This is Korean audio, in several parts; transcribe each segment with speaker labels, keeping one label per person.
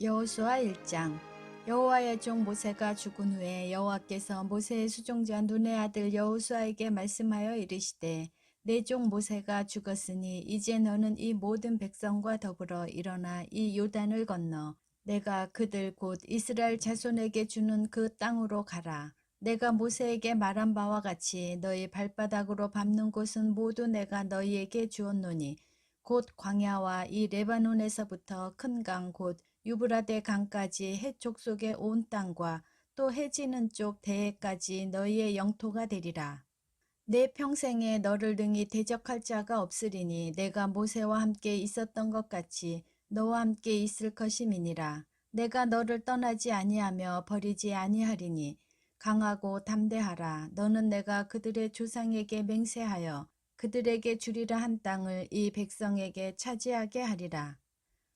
Speaker 1: 여호수아 1장. 여호와의 종 모세가 죽은 후에 여호와께서 모세의 수종자 눈의 아들 여호수아에게 말씀하여 이르시되, 내 종 모세가 죽었으니 이제 너는 이 모든 백성과 더불어 일어나 이 요단을 건너 내가 그들 곧 이스라엘 자손에게 주는 그 땅으로 가라. 내가 모세에게 말한 바와 같이 너희 발바닥으로 밟는 곳은 모두 내가 너희에게 주었노니 곧 광야와 이 레바논에서부터 큰 강 곧 유브라데 강까지 해 족속의 온 땅과 또 해 지는 쪽 대해까지 너희의 영토가 되리라. 내 평생에 너를 능히 대적할 자가 없으리니 내가 모세와 함께 있었던 것 같이 너와 함께 있을 것임이니라. 내가 너를 떠나지 아니하며 버리지 아니하리니 강하고 담대하라. 너는 내가 그들의 조상에게 맹세하여 그들에게 주리라 한 땅을 이 백성에게 차지하게 하리라.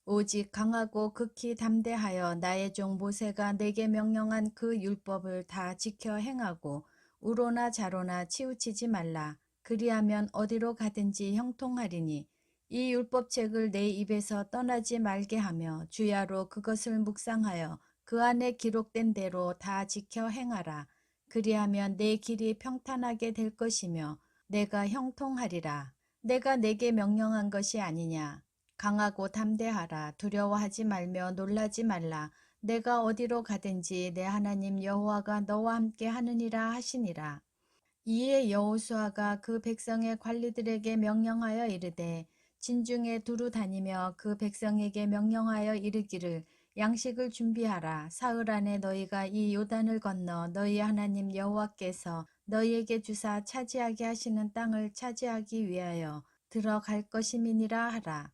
Speaker 1: 오직 강하고 극히 담대하여 나의 종 모세가 내게 명령한 그 율법을 다 지켜 행하고 우로나 좌로나 치우치지 말라. 그리하면 어디로 가든지 형통하리니 이 율법책을 내 입에서 떠나지 말게 하며 주야로 그것을 묵상하여 그 안에 기록된 대로 다 지켜 행하라. 그리하면 내 길이 평탄하게 될 것이며 내가 형통하리라. 내가 내게 명령한 것이 아니냐. 강하고 담대하라. 두려워하지 말며 놀라지 말라. 내가 어디로 가든지 내 하나님 여호와가 너와 함께 하느니라 하시니라. 이에 여호수아가 그 백성의 관리들에게 명령하여 이르되, 진중에 두루 다니며 그 백성에게 명령하여 이르기를, 양식을 준비하라. 사흘 안에 너희가 이 요단을 건너 너희 하나님 여호와께서 너희에게 주사 차지하게 하시는 땅을 차지하기 위하여 들어갈 것임이니라 하라.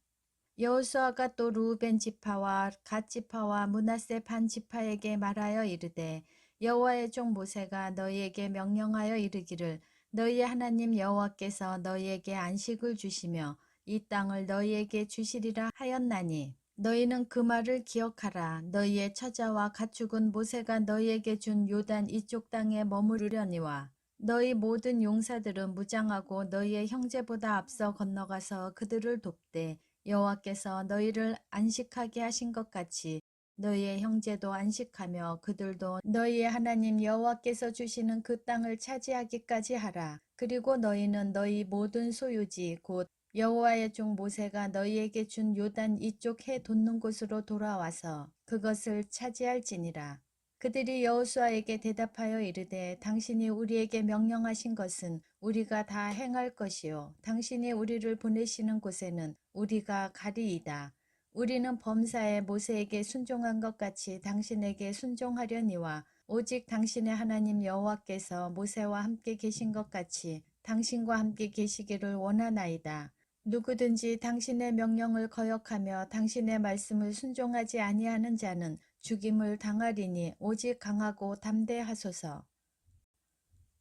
Speaker 1: 여호수아가 또 르우벤 지파와 갓 지파와 므낫세 반 지파에게 말하여 이르되, 여호와의 종 모세가 너희에게 명령하여 이르기를, 너희의 하나님 여호와께서 너희에게 안식을 주시며 이 땅을 너희에게 주시리라 하였나니 너희는 그 말을 기억하라. 너희의 처자와 가축은 모세가 너희에게 준 요단 이쪽 땅에 머무르려니와 너희 모든 용사들은 무장하고 너희의 형제보다 앞서 건너가서 그들을 돕되, 여호와께서 너희를 안식하게 하신 것 같이 너희의 형제도 안식하며 그들도 너희의 하나님 여호와께서 주시는 그 땅을 차지하기까지 하라. 그리고 너희는 너희 모든 소유지 곧 여호와의 종 모세가 너희에게 준 요단 이쪽 해 돋는 곳으로 돌아와서 그것을 차지할지니라. 그들이 여호수아에게 대답하여 이르되, 당신이 우리에게 명령하신 것은 우리가 다 행할 것이요 당신이 우리를 보내시는 곳에는 우리가 가리이다. 우리는 범사에 모세에게 순종한 것 같이 당신에게 순종하려니와 오직 당신의 하나님 여호와께서 모세와 함께 계신 것 같이 당신과 함께 계시기를 원하나이다. 누구든지 당신의 명령을 거역하며 당신의 말씀을 순종하지 아니하는 자는 죽임을 당하리니 오직 강하고 담대하소서.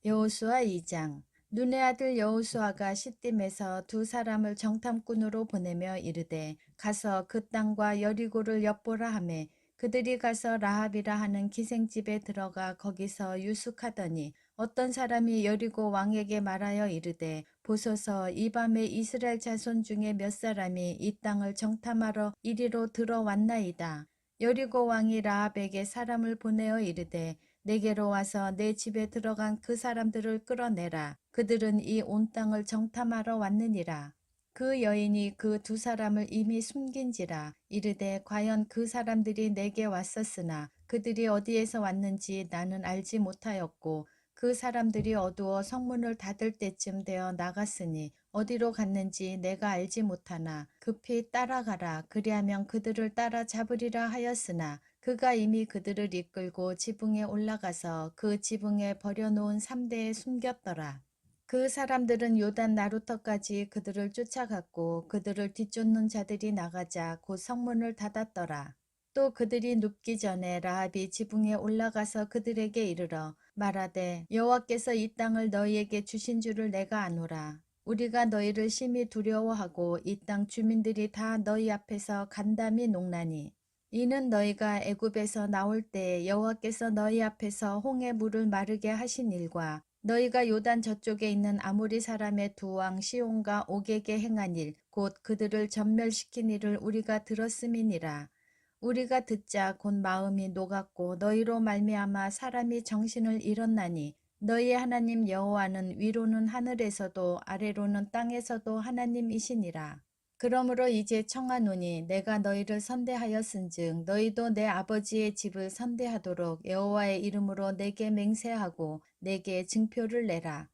Speaker 1: 여호수아 2장. 눈의 아들 여호수아가 시딤에서 두 사람을 정탐꾼으로 보내며 이르되, 가서 그 땅과 여리고를 엿보라 하매 그들이 가서 라합이라 하는 기생집에 들어가 거기서 유숙하더니 어떤 사람이 여리고 왕에게 말하여 이르되, 보소서, 이 밤에 이스라엘 자손 중에 몇 사람이 이 땅을 정탐하러 이리로 들어왔나이다. 여리고 왕이 라합에게 사람을 보내어 이르되, 내게로 와서 내 집에 들어간 그 사람들을 끌어내라. 그들은 이 온 땅을 정탐하러 왔느니라. 그 여인이 그 두 사람을 이미 숨긴지라. 이르되, 과연 그 사람들이 내게 왔었으나 그들이 어디에서 왔는지 나는 알지 못하였고 그 사람들이 어두워 성문을 닫을 때쯤 되어 나갔으니 어디로 갔는지 내가 알지 못하나 급히 따라가라. 그리하면 그들을 따라 잡으리라 하였으나 그가 이미 그들을 이끌고 지붕에 올라가서 그 지붕에 버려놓은 삼대에 숨겼더라. 그 사람들은 요단 나루터까지 그들을 쫓아갔고 그들을 뒤쫓는 자들이 나가자 곧 성문을 닫았더라. 또 그들이 눕기 전에 라합이 지붕에 올라가서 그들에게 이르러 말하되, 여호와께서 이 땅을 너희에게 주신 줄을 내가 아노라. 우리가 너희를 심히 두려워하고 이 땅 주민들이 다 너희 앞에서 간담이 녹나니 이는 너희가 애굽에서 나올 때에 여호와께서 너희 앞에서 홍해 물을 마르게 하신 일과 너희가 요단 저쪽에 있는 아모리 사람의 두 왕 시온과 옥에게 행한 일 곧 그들을 전멸시킨 일을 우리가 들었음이니라. 우리가 듣자 곧 마음이 녹았고 너희로 말미암아 사람이 정신을 잃었나니 너희의 하나님 여호와는 위로는 하늘에서도 아래로는 땅에서도 하나님이시니라. 그러므로 이제 청하노니 내가 너희를 선대하였은즉 너희도 내 아버지의 집을 선대하도록 여호와의 이름으로 내게 맹세하고 내게 증표를 내라.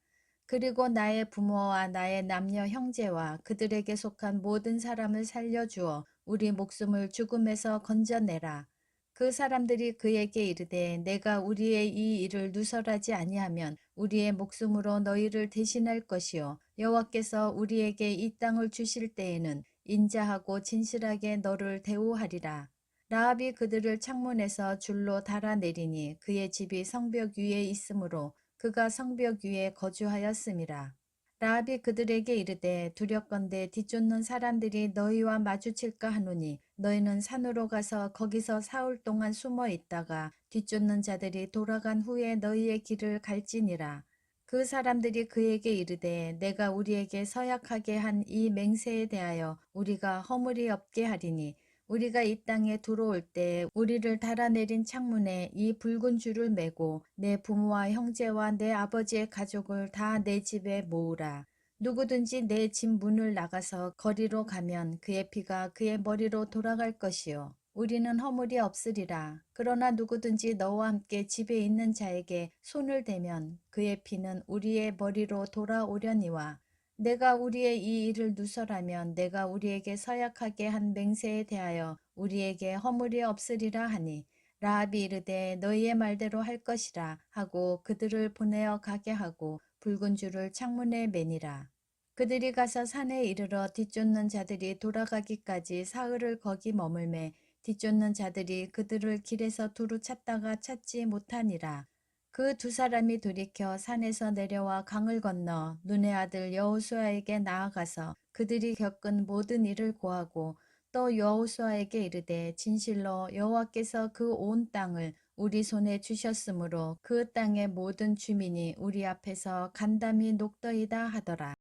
Speaker 1: 그리고 나의 부모와 나의 남녀 형제와 그들에게 속한 모든 사람을 살려주어 우리 목숨을 죽음에서 건져내라. 그 사람들이 그에게 이르되 내가 우리의 이 일을 누설하지 아니하면 우리의 목숨으로 너희를 대신할 것이요 여호와께서 우리에게 이 땅을 주실 때에는 인자하고 진실하게 너를 대우하리라. 라합이 그들을 창문에서 줄로 달아내리니 그의 집이 성벽 위에 있으므로 그가 성벽 위에 거주하였음이라. 라합이 그들에게 이르되 두렵건대 뒤쫓는 사람들이 너희와 마주칠까 하노니 너희는 산으로 가서 거기서 사흘 동안 숨어 있다가 뒤쫓는 자들이 돌아간 후에 너희의 길을 갈지니라. 그 사람들이 그에게 이르되 내가 우리에게 서약하게 한 이 맹세에 대하여 우리가 허물이 없게 하리니 우리가 이 땅에 들어올 때 우리를 달아내린 창문에 이 붉은 줄을 매고 내 부모와 형제와 내 아버지의 가족을 다 내 집에 모으라. 누구든지 내 집 문을 나가서 거리로 가면 그의 피가 그의 머리로 돌아갈 것이요. 우리는 허물이 없으리라. 그러나 누구든지 너와 함께 집에 있는 자에게 손을 대면 그의 피는 우리의 머리로 돌아오려니와 내가 우리의 이 일을 누설하면 내가 우리에게 서약하게 한 맹세에 대하여 우리에게 허물이 없으리라 하니 라합이 이르되 너희의 말대로 할 것이라 하고 그들을 보내어 가게 하고 붉은 줄을 창문에 매니라. 그들이 가서 산에 이르러 뒤쫓는 자들이 돌아가기까지 사흘을 거기 머물매 뒤쫓는 자들이 그들을 길에서 두루 찾다가 찾지 못하니라. 그 두 사람이 돌이켜 산에서 내려와 강을 건너 눈의 아들 여호수아에게 나아가서 그들이 겪은 모든 일을 고하고 또 여호수아에게 이르되 진실로 여호와께서 그 온 땅을 우리 손에 주셨으므로 그 땅의 모든 주민이 우리 앞에서 간담이 녹더이다 하더라.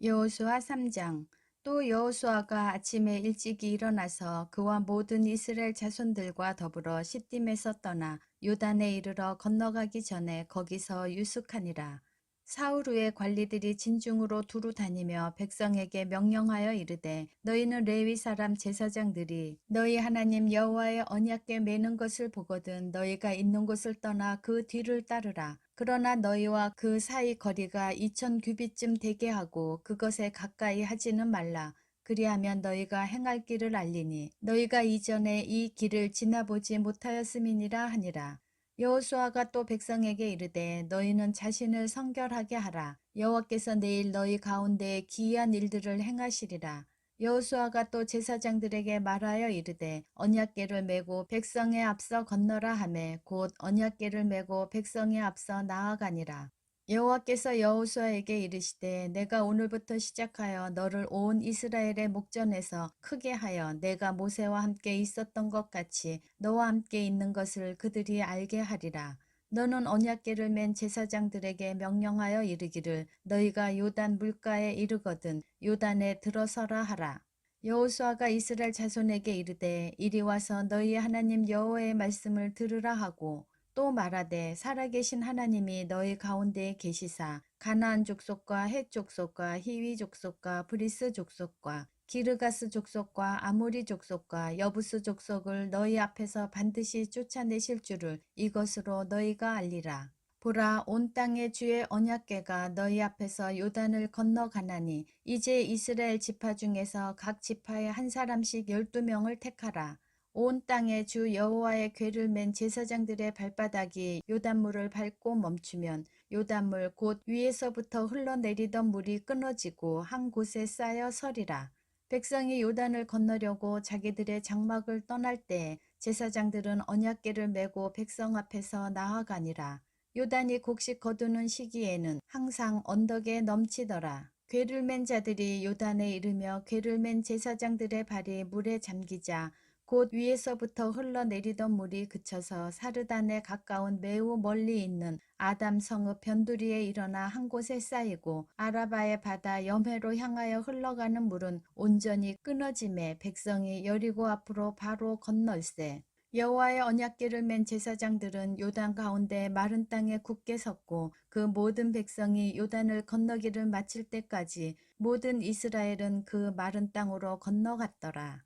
Speaker 1: 여호수아 3장. 또 여호수아가 아침에 일찍이 일어나서 그와 모든 이스라엘 자손들과 더불어 시딤에서 떠나 요단에 이르러 건너가기 전에 거기서 유숙하니라. 사흘 후에 관리들이 진중으로 두루 다니며 백성에게 명령하여 이르되 너희는 레위 사람 제사장들이 너희 하나님 여호와의 언약궤 매는 것을 보거든 너희가 있는 곳을 떠나 그 뒤를 따르라. 그러나 너희와 그 사이 거리가 2000규빗쯤 되게 하고 그것에 가까이 하지는 말라. 그리하면 너희가 행할 길을 알리니 너희가 이전에 이 길을 지나보지 못하였음이니라 하니라. 여호수아가 또 백성에게 이르되 너희는 자신을 성결하게 하라. 여호와께서 내일 너희 가운데에 기이한 일들을 행하시리라. 여호수아가 또 제사장들에게 말하여 이르되 언약궤를 메고 백성의 앞서 건너라 하매 곧 언약궤를 메고 백성의 앞서 나아가니라. 여호와께서 여호수아에게 이르시되 내가 오늘부터 시작하여 너를 온 이스라엘의 목전에서 크게 하여 내가 모세와 함께 있었던 것 같이 너와 함께 있는 것을 그들이 알게 하리라. 너는 언약궤를 맨 제사장들에게 명령하여 이르기를 너희가 요단 물가에 이르거든 요단에 들어서라 하라. 여호수아가 이스라엘 자손에게 이르되 이리 와서 너희 하나님 여호와의 말씀을 들으라 하고 또 말하되 살아계신 하나님이 너희 가운데에 계시사 가나안 족속과 헷 족속과 히위 족속과 브리스 족속과 기르가스 족속과 아모리 족속과 여부스 족속을 너희 앞에서 반드시 쫓아내실 줄을 이것으로 너희가 알리라. 보라 온 땅의 주의 언약궤가 너희 앞에서 요단을 건너가나니 이제 이스라엘 지파 중에서 각 지파에 한 사람씩 12명을 택하라. 온 땅에 주 여호와의 궤를 맨 제사장들의 발바닥이 요단물을 밟고 멈추면 요단물 곧 위에서부터 흘러내리던 물이 끊어지고 한 곳에 쌓여 서리라. 백성이 요단을 건너려고 자기들의 장막을 떠날 때 제사장들은 언약궤를 메고 백성 앞에서 나아가니라. 요단이 곡식 거두는 시기에는 항상 언덕에 넘치더라. 궤를 맨 자들이 요단에 이르며 궤를 맨 제사장들의 발이 물에 잠기자 곧 위에서부터 흘러내리던 물이 그쳐서 사르단에 가까운 매우 멀리 있는 아담 성읍 변두리에 일어나 한 곳에 쌓이고 아라바의 바다 염해로 향하여 흘러가는 물은 온전히 끊어짐에 백성이 여리고 앞으로 바로 건널세. 여호와의 언약궤를 맨 제사장들은 요단 가운데 마른 땅에 굳게 섰고 그 모든 백성이 요단을 건너기를 마칠 때까지 모든 이스라엘은 그 마른 땅으로 건너갔더라.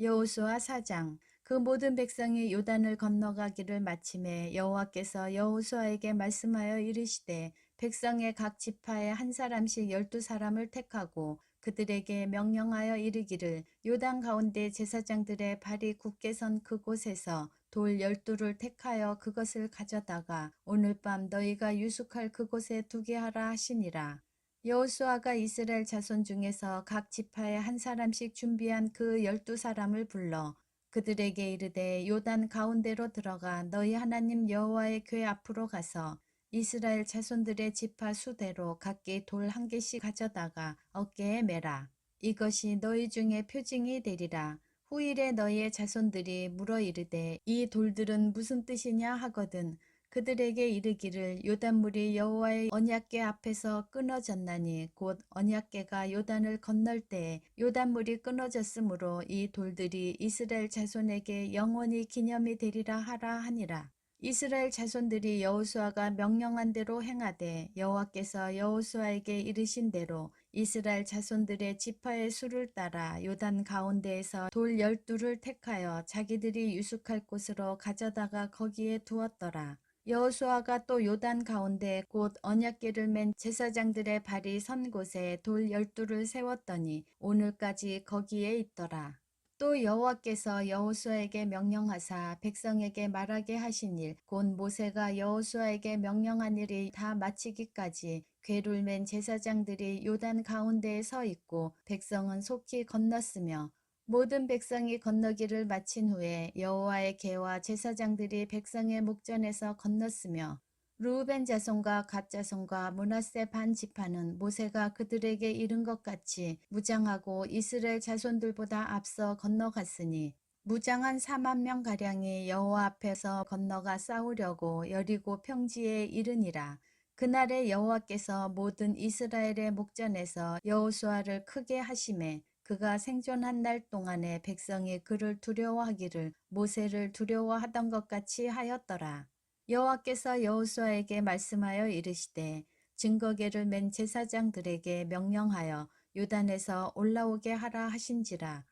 Speaker 1: 여호수아 4장. 그 모든 백성이 요단을 건너가기를 마침에 여호와께서 여호수아에게 말씀하여 이르시되 백성의 각 지파에 한 사람씩 12사람을 택하고 그들에게 명령하여 이르기를 요단 가운데 제사장들의 발이 굳게 선 그곳에서 돌 12를 택하여 그것을 가져다가 오늘 밤 너희가 유숙할 그곳에 두게 하라 하시니라. 여호수아가 이스라엘 자손 중에서 각 지파에 한 사람씩 준비한 그 12사람을 불러 그들에게 이르되 요단 가운데로 들어가 너희 하나님 여호와의 궤 앞으로 가서 이스라엘 자손들의 지파 수대로 각기 돌 한 개씩 가져다가 어깨에 매라. 이것이 너희 중에 표징이 되리라. 후일에 너희의 자손들이 물어 이르되 이 돌들은 무슨 뜻이냐 하거든 그들에게 이르기를 요단물이 여호와의 언약궤 앞에서 끊어졌나니 곧 언약궤가 요단을 건널 때에 요단물이 끊어졌으므로 이 돌들이 이스라엘 자손에게 영원히 기념이 되리라 하라 하니라. 이스라엘 자손들이 여호수아가 명령한 대로 행하되 여호와께서 여호수아에게 이르신 대로 이스라엘 자손들의 지파의 수를 따라 요단 가운데에서 돌 12를 택하여 자기들이 유숙할 곳으로 가져다가 거기에 두었더라. 여호수아가 또 요단 가운데 곧 언약궤를 맨 제사장들의 발이 선 곳에 돌 12를 세웠더니 오늘까지 거기에 있더라. 또 여호와께서 여호수아에게 명령하사 백성에게 말하게 하신 일 곧 모세가 여호수아에게 명령한 일이 다 마치기까지 궤를 맨 제사장들이 요단 가운데에 서 있고 백성은 속히 건넜으며 모든 백성이 건너기를 마친 후에 여호와의 궤와 제사장들이 백성의 목전에서 건넜으며 르우벤 자손과 갓 자손과 므낫세 반 지파는 모세가 그들에게 이른 것 같이 무장하고 이스라엘 자손들보다 앞서 건너갔으니 무장한 4만 명 가량이 여호와 앞에서 건너가 싸우려고 여리고 평지에 이르니라. 그날에 여호와께서 모든 이스라엘의 목전에서 여호수아를 크게 하심에 그가 생존한 날 동안에 백성이 그를 두려워하기를 모세를 두려워하던 것 같이 하였더라. 여호와께서 여호수아에게 말씀하여 이르시되 증거궤를 맨 제사장들에게 명령하여 요단에서 올라오게 하라 하신지라.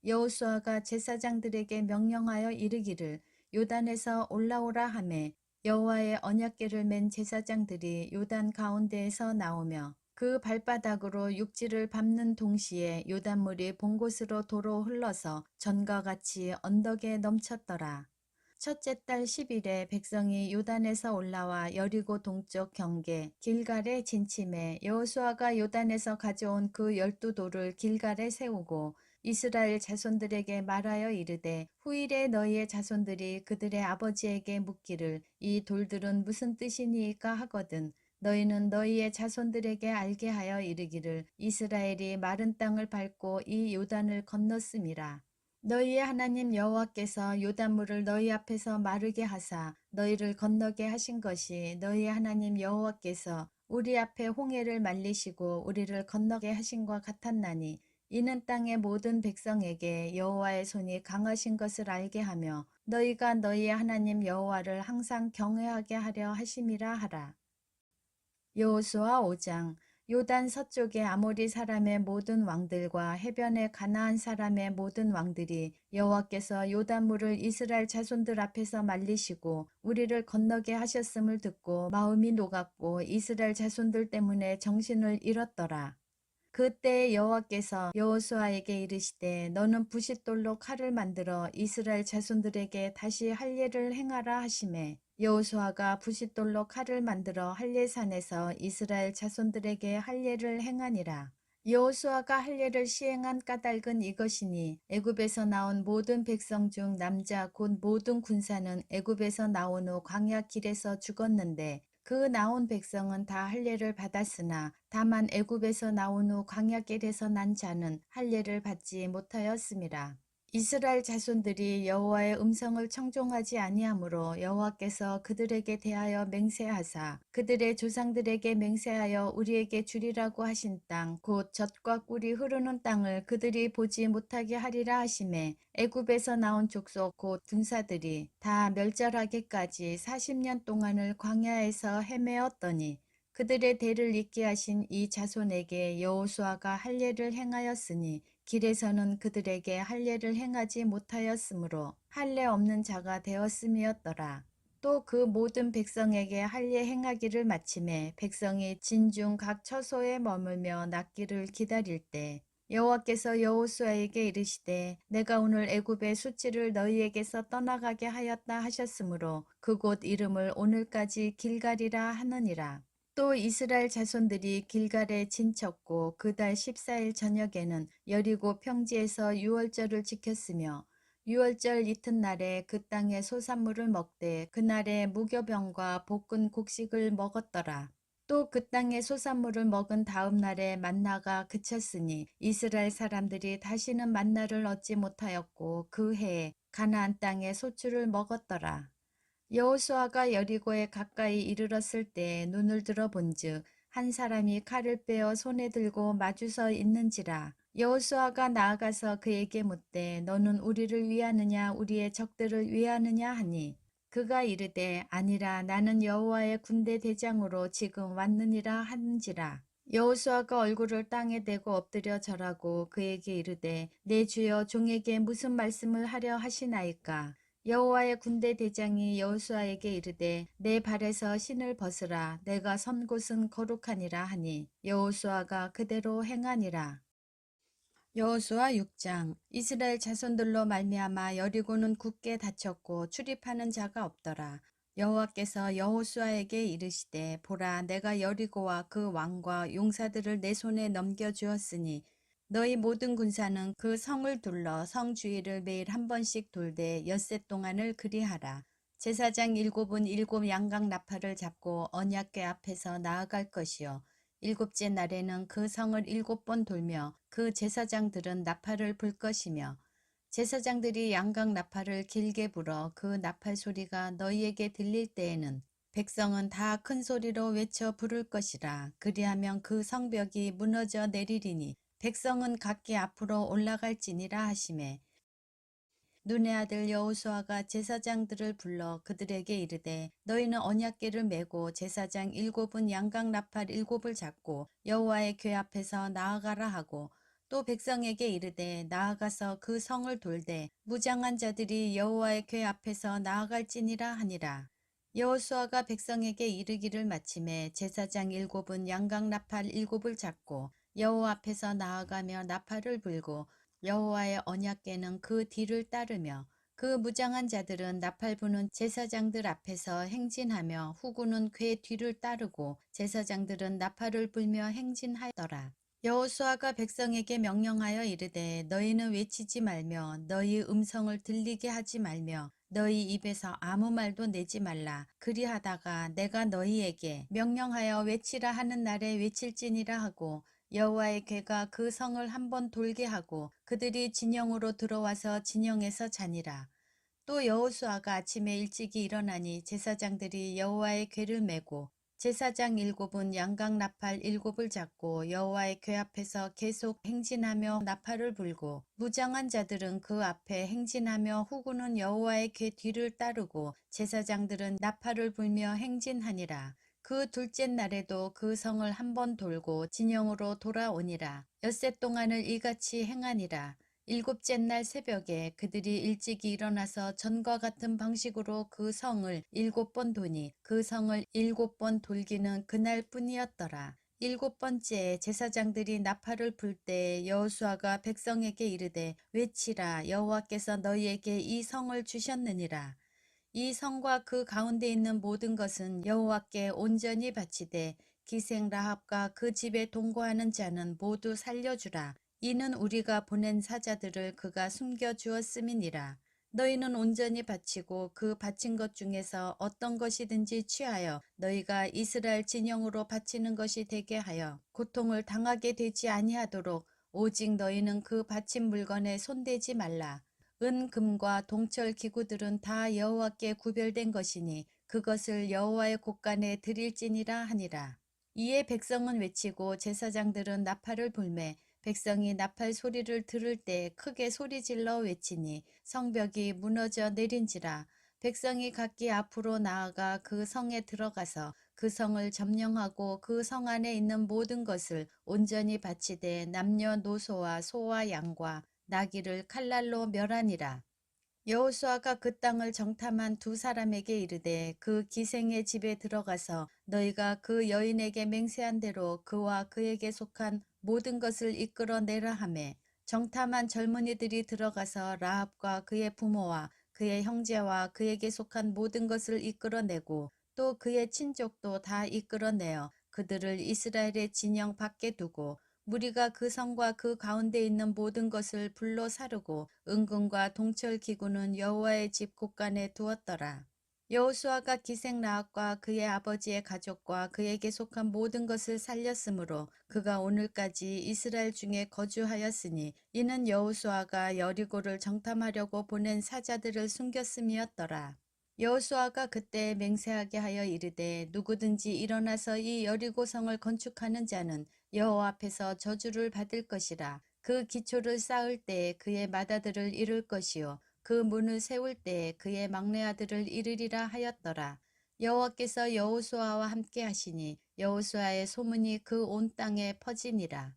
Speaker 1: 여호수아가 제사장들에게 명령하여 이르기를 요단에서 올라오라 하매 여호와의 언약궤를 맨 제사장들이 요단 가운데에서 나오며 그 발바닥으로 육지를 밟는 동시에 요단물이 본 곳으로 도로 흘러서 전과 같이 언덕에 넘쳤더라. 첫째 달 10일에 백성이 요단에서 올라와 여리고 동쪽 경계 길갈에 진침해 여호수아가 요단에서 가져온 그 12돌을 길갈에 세우고 이스라엘 자손들에게 말하여 이르되 후일에 너희의 자손들이 그들의 아버지에게 묻기를 이 돌들은 무슨 뜻이니까 하거든 너희는 너희의 자손들에게 알게 하여 이르기를 이스라엘이 마른 땅을 밟고 이 요단을 건넜음이라. 너희의 하나님 여호와께서 요단물을 너희 앞에서 마르게 하사 너희를 건너게 하신 것이 너희의 하나님 여호와께서 우리 앞에 홍해를 말리시고 우리를 건너게 하신과 같았나니 이는 땅의 모든 백성에게 여호와의 손이 강하신 것을 알게 하며 너희가 너희의 하나님 여호와를 항상 경외하게 하려 하심이라 하라. 여호수아 5장. 요단 서쪽의 아모리 사람의 모든 왕들과 해변의 가나안 사람의 모든 왕들이 여호와께서 요단물을 이스라엘 자손들 앞에서 말리시고 우리를 건너게 하셨음을 듣고 마음이 녹았고 이스라엘 자손들 때문에 정신을 잃었더라. 그때 여호와께서 여호수아에게 이르시되 너는 부싯돌로 칼을 만들어 이스라엘 자손들에게 다시 할례를 행하라 하시매 여호수아가 부싯돌로 칼을 만들어 할례산에서 이스라엘 자손들에게 할례를 행하니라. 여호수아가 할례를 시행한 까닭은 이것이니 애굽에서 나온 모든 백성 중 남자 곧 모든 군사는 애굽에서 나온 후 광야 길에서 죽었는데 그 나온 백성은 다 할례를 받았으나 다만 애굽에서 나온 후 광야길에서 난 자는 할례를 받지 못하였음이라. 이스라엘 자손들이 여호와의 음성을 청종하지 아니하므로 여호와께서 그들에게 대하여 맹세하사 그들의 조상들에게 맹세하여 우리에게 주리라고 하신 땅 곧 젖과 꿀이 흐르는 땅을 그들이 보지 못하게 하리라 하시매 애굽에서 나온 족속 곧 군사들이 다 멸절하기까지 40년 동안을 광야에서 헤매었더니 그들의 대를 잇게 하신 이 자손에게 여호수아가 할례를 행하였으니 길에서는 그들에게 할례를 행하지 못하였으므로 할례 없는 자가 되었음이었더라. 또 그 모든 백성에게 할례 행하기를 마침에 백성이 진중 각 처소에 머물며 낫기를 기다릴 때 여호와께서 여호수아에게 이르시되 내가 오늘 애굽의 수치를 너희에게서 떠나가게 하였다 하셨으므로 그곳 이름을 오늘까지 길갈이라 하느니라. 또 이스라엘 자손들이 길갈에 진쳤고 그 달 14일 저녁에는 여리고 평지에서 유월절을 지켰으며 유월절 이튿날에 그 땅의 소산물을 먹되 그날에 무교병과 볶은 곡식을 먹었더라. 또 그 땅의 소산물을 먹은 다음 날에 만나가 그쳤으니 이스라엘 사람들이 다시는 만나를 얻지 못하였고 그 해에 가나안 땅의 소출을 먹었더라. 여호수아가 여리고에 가까이 이르렀을 때 눈을 들어 본즉 한 사람이 칼을 빼어 손에 들고 마주서 있는지라. 여호수아가 나아가서 그에게 묻되 너는 우리를 위하느냐 우리의 적들을 위하느냐 하니 그가 이르되 아니라 나는 여호와의 군대 대장으로 지금 왔느니라 하는지라. 여호수아가 얼굴을 땅에 대고 엎드려 절하고 그에게 이르되 내 주여 종에게 무슨 말씀을 하려 하시나이까. 여호와의 군대 대장이 여호수아에게 이르되 내 발에서 신을 벗으라 내가 선 곳은 거룩하니라 하니 여호수아가 그대로 행하니라. 여호수아 6장. 이스라엘 자손들로 말미암아 여리고는 굳게 닫혔고 출입하는 자가 없더라. 여호와께서 여호수아에게 이르시되 보라 내가 여리고와 그 왕과 용사들을 내 손에 넘겨 주었으니 너희 모든 군사는 그 성을 둘러 성 주위를 매일 한 번씩 돌되 엿새 동안을 그리하라. 제사장 7은 7 양각 나팔을 잡고 언약궤 앞에서 나아갈 것이요 일곱째 날에는 그 성을 7번 돌며 그 제사장들은 나팔을 불 것이며 제사장들이 양각 나팔을 길게 불어 그 나팔 소리가 너희에게 들릴 때에는 백성은 다 큰 소리로 외쳐 부를 것이라. 그리하면 그 성벽이 무너져 내리리니 백성은 각기 앞으로 올라갈지니라 하시매 눈의 아들 여호수아가 제사장들을 불러 그들에게 이르되 너희는 언약궤를 메고 제사장 7은 양각 나팔 7을 잡고 여호와의 궤 앞에서 나아가라 하고 또 백성에게 이르되 나아가서 그 성을 돌되 무장한 자들이 여호와의 궤 앞에서 나아갈지니라 하니라. 여호수아가 백성에게 이르기를 마침에 제사장 7은 양각 나팔 7을 잡고 여호와 앞에서 나아가며 나팔을 불고 여호와의 언약궤는 그 뒤를 따르며 그 무장한 자들은 나팔 부는 제사장들 앞에서 행진하며 후구는 궤 뒤를 따르고 제사장들은 나팔을 불며 행진하더라. 여호수아가 백성에게 명령하여 이르되 너희는 외치지 말며 너희 음성을 들리게 하지 말며 너희 입에서 아무 말도 내지 말라. 그리하다가 내가 너희에게 명령하여 외치라 하는 날에 외칠지니라 하고 여호와의 궤가 그 성을 한번 돌게 하고 그들이 진영으로 들어와서 진영에서 자니라. 또 여호수아가 아침에 일찍이 일어나니 제사장들이 여호와의 궤를 메고 제사장 7은 양각 나팔 7을 잡고 여호와의 궤 앞에서 계속 행진하며 나팔을 불고 무장한 자들은 그 앞에 행진하며 후구는 여호와의 궤 뒤를 따르고 제사장들은 나팔을 불며 행진하니라. 그 둘째 날에도 그 성을 한번 돌고 진영으로 돌아오니라. 엿새 동안을 이같이 행하니라. 일곱째 날 새벽에 그들이 일찍이 일어나서 전과 같은 방식으로 그 성을 7번 도니 그 성을 7번 돌기는 그날 뿐이었더라. 7번째에 제사장들이 나팔을 불 때 여호수아가 백성에게 이르되 외치라 여호와께서 너희에게 이 성을 주셨느니라. 이 성과 그 가운데 있는 모든 것은 여호와께 온전히 바치되 기생 라합과 그 집에 동거하는 자는 모두 살려주라. 이는 우리가 보낸 사자들을 그가 숨겨 주었음이니라. 너희는 온전히 바치고 그 바친 것 중에서 어떤 것이든지 취하여 너희가 이스라엘 진영으로 바치는 것이 되게 하여 고통을 당하게 되지 아니하도록 오직 너희는 그 바친 물건에 손대지 말라. 은, 금과 동철 기구들은 다 여호와께 구별된 것이니 그것을 여호와의 곳간에 드릴지니라 하니라. 이에 백성은 외치고 제사장들은 나팔을 불매 백성이 나팔 소리를 들을 때 크게 소리질러 외치니 성벽이 무너져 내린지라. 백성이 각기 앞으로 나아가 그 성에 들어가서 그 성을 점령하고 그 성 안에 있는 모든 것을 온전히 바치되 남녀노소와 소와 양과 나귀를 칼날로 멸하니라. 여호수아가 그 땅을 정탐한 두 사람에게 이르되 그 기생의 집에 들어가서 너희가 그 여인에게 맹세한 대로 그와 그에게 속한 모든 것을 이끌어내라 하매 정탐한 젊은이들이 들어가서 라합과 그의 부모와 그의 형제와 그에게 속한 모든 것을 이끌어내고 또 그의 친족도 다 이끌어내어 그들을 이스라엘의 진영 밖에 두고 무리가 그 성과 그 가운데 있는 모든 것을 불로 사르고 은금과 동철 기구는 여호와의 집 곳간에 두었더라. 여호수아가 기생 라합과 그의 아버지의 가족과 그에게 속한 모든 것을 살렸으므로 그가 오늘까지 이스라엘 중에 거주하였으니 이는 여호수아가 여리고를 정탐하려고 보낸 사자들을 숨겼음이었더라. 여호수아가 그때 맹세하게 하여 이르되 누구든지 일어나서 이 여리고 성을 건축하는 자는 여호와 앞에서 저주를 받을 것이라. 그 기초를 쌓을 때에 그의 맏아들을 이룰 것이요 그 문을 세울 때에 그의 막내 아들을 이르리라 하였더라. 여호와께서 여호수아와 함께 하시니 여호수아의 소문이 그 온 땅에 퍼지니라.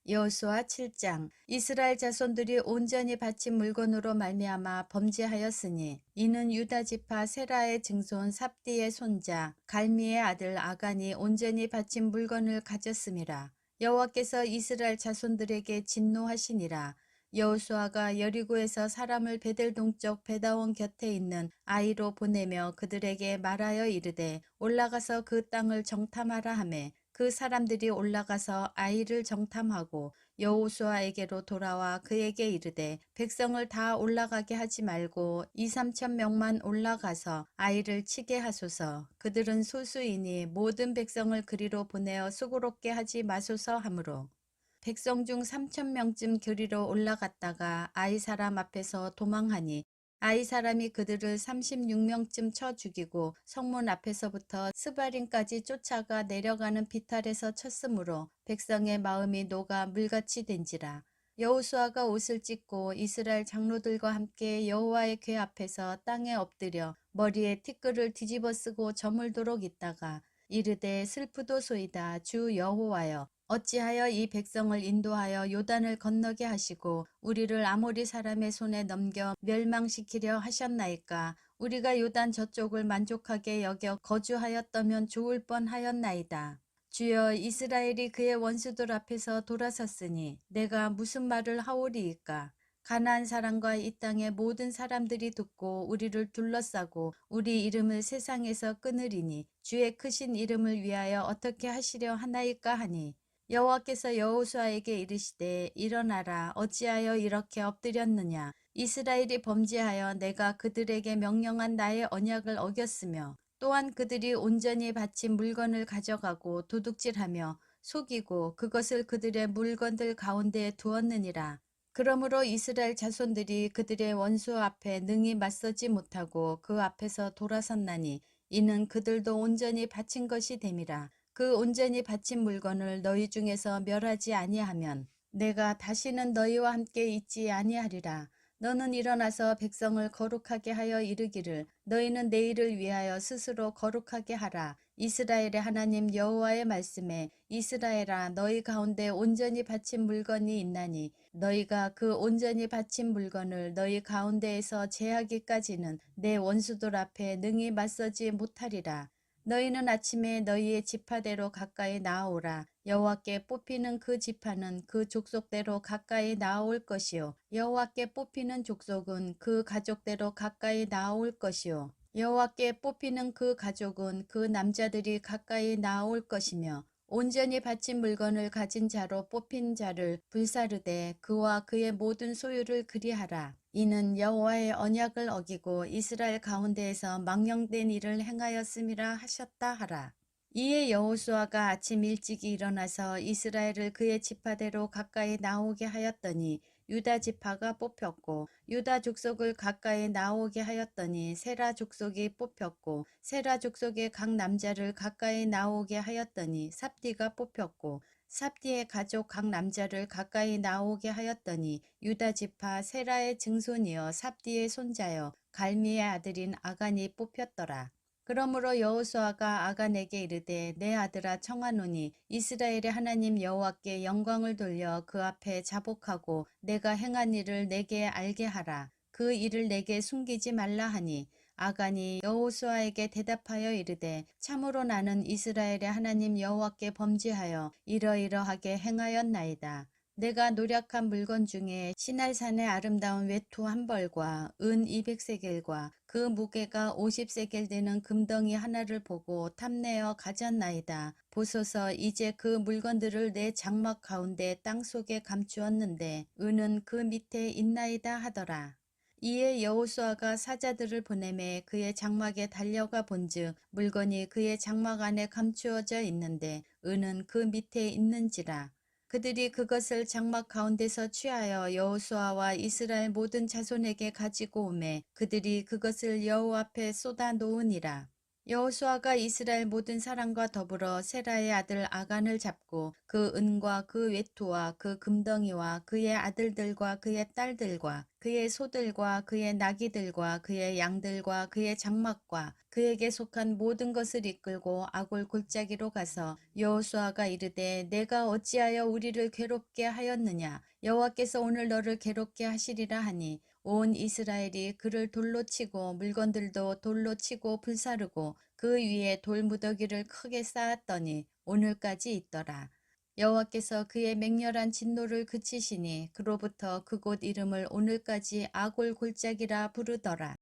Speaker 1: 여호수아 7장. 이스라엘 자손들이 온전히 바친 물건으로 말미암아 범죄하였으니 이는 유다 지파 세라의 증손 삽디의 손자 갈미의 아들 아간이 온전히 바친 물건을 가졌음이라. 여호와께서 이스라엘 자손들에게 진노하시니라. 여호수아가 여리고에서 사람을 베델 동쪽 베다온 곁에 있는 아이로 보내며 그들에게 말하여 이르되 올라가서 그 땅을 정탐하라 하매 그 사람들이 올라가서 아이를 정탐하고 여호수아에게로 돌아와 그에게 이르되 백성을 다 올라가게 하지 말고 2~3천 명만 올라가서 아이를 치게 하소서. 그들은 소수이니 모든 백성을 그리로 보내어 수고롭게 하지 마소서 하므로 백성 중 3천 명쯤 그리로 올라갔다가 아이 사람 앞에서 도망하니 아이 사람이 그들을 36명쯤 쳐 죽이고 성문 앞에서부터 스바림까지 쫓아가 내려가는 비탈에서 쳤으므로 백성의 마음이 녹아 물같이 된지라. 여호수아가 옷을 찢고 이스라엘 장로들과 함께 여호와의 궤 앞에서 땅에 엎드려 머리에 티끌을 뒤집어 쓰고 저물도록 있다가 이르되 슬프도소이다 주 여호와여 어찌하여 이 백성을 인도하여 요단을 건너게 하시고 우리를 아모리 사람의 손에 넘겨 멸망시키려 하셨나이까. 우리가 요단 저쪽을 만족하게 여겨 거주하였다면 좋을 뻔하였나이다. 주여 이스라엘이 그의 원수들 앞에서 돌아섰으니 내가 무슨 말을 하오리이까. 가나안 사람과 이 땅의 모든 사람들이 듣고 우리를 둘러싸고 우리 이름을 세상에서 끊으리니 주의 크신 이름을 위하여 어떻게 하시려 하나이까 하니 여호와께서 여호수아에게 이르시되 일어나라 어찌하여 이렇게 엎드렸느냐 이스라엘이 범죄하여 내가 그들에게 명령한 나의 언약을 어겼으며 또한 그들이 온전히 바친 물건을 가져가고 도둑질하며 속이고 그것을 그들의 물건들 가운데에 두었느니라. 그러므로 이스라엘 자손들이 그들의 원수 앞에 능히 맞서지 못하고 그 앞에서 돌아섰나니 이는 그들도 온전히 바친 것이 됨이라. 그 온전히 바친 물건을 너희 중에서 멸하지 아니하면 내가 다시는 너희와 함께 있지 아니하리라. 너는 일어나서 백성을 거룩하게 하여 이르기를 너희는 내일을 위하여 스스로 거룩하게 하라. 이스라엘의 하나님 여호와의 말씀에 이스라엘아 너희 가운데 온전히 바친 물건이 있나니 너희가 그 온전히 바친 물건을 너희 가운데에서 제하기까지는 내 원수들 앞에 능히 맞서지 못하리라. 너희는 아침에 너희의 지파대로 가까이 나아오라. 여호와께 뽑히는 그 지파는 그 족속대로 가까이 나아올 것이요 여호와께 뽑히는 족속은 그 가족대로 가까이 나아올 것이요 여호와께 뽑히는 그 가족은 그 남자들이 가까이 나아올 것이며 온전히 바친 물건을 가진 자로 뽑힌 자를 불사르되 그와 그의 모든 소유를 그리하라. 이는 여호와의 언약을 어기고 이스라엘 가운데에서 망령된 일을 행하였음이라 하셨다 하라. 이에 여호수아가 아침 일찍이 일어나서 이스라엘을 그의 지파대로 가까이 나오게 하였더니 유다 지파가 뽑혔고 유다 족속을 가까이 나오게 하였더니 세라 족속이 뽑혔고 세라 족속의 각 남자를 가까이 나오게 하였더니 삽디가 뽑혔고 삽디의 가족 각 남자를 가까이 나오게 하였더니 유다 지파 세라의 증손이여 삽디의 손자여 갈미의 아들인 아간이 뽑혔더라. 그러므로 여호수아가 아간에게 이르되 내 아들아 청하노니 이스라엘의 하나님 여호와께 영광을 돌려 그 앞에 자복하고 내가 행한 일을 내게 알게 하라. 그 일을 내게 숨기지 말라 하니 아간이 여호수아에게 대답하여 이르되 참으로 나는 이스라엘의 하나님 여호와께 범죄하여 이러이러하게 행하였나이다. 내가 노력한 물건 중에 시날산의 아름다운 외투 한 벌과 은 200세겔과 그 무게가 50세겔 되는 금덩이 하나를 보고 탐내어 가졌나이다. 보소서 이제 그 물건들을 내 장막 가운데 땅속에 감추었는데 은은 그 밑에 있나이다 하더라. 이에 여호수아가 사자들을 보내매 그의 장막에 달려가 본즉 물건이 그의 장막 안에 감추어져 있는데 은은 그 밑에 있는지라. 그들이 그것을 장막 가운데서 취하여 여호수아와 이스라엘 모든 자손에게 가지고 오매 그들이 그것을 여호와 앞에 쏟아 놓으니라. 여호수아가 이스라엘 모든 사람과 더불어 세라의 아들 아간을 잡고 그 은과 그 외투와 그 금덩이와 그의 아들들과 그의 딸들과 그의 소들과 그의 나귀들과 그의 양들과 그의 장막과 그에게 속한 모든 것을 이끌고 아골 골짜기로 가서 여호수아가 이르되 내가 어찌하여 우리를 괴롭게 하였느냐 여호와께서 오늘 너를 괴롭게 하시리라 하니 온 이스라엘이 그를 돌로 치고 물건들도 돌로 치고 불사르고 그 위에 돌무더기를 크게 쌓았더니 오늘까지 있더라. 여호와께서 그의 맹렬한 진노를 그치시니 그로부터 그곳 이름을 오늘까지 아골 골짜기라 부르더라.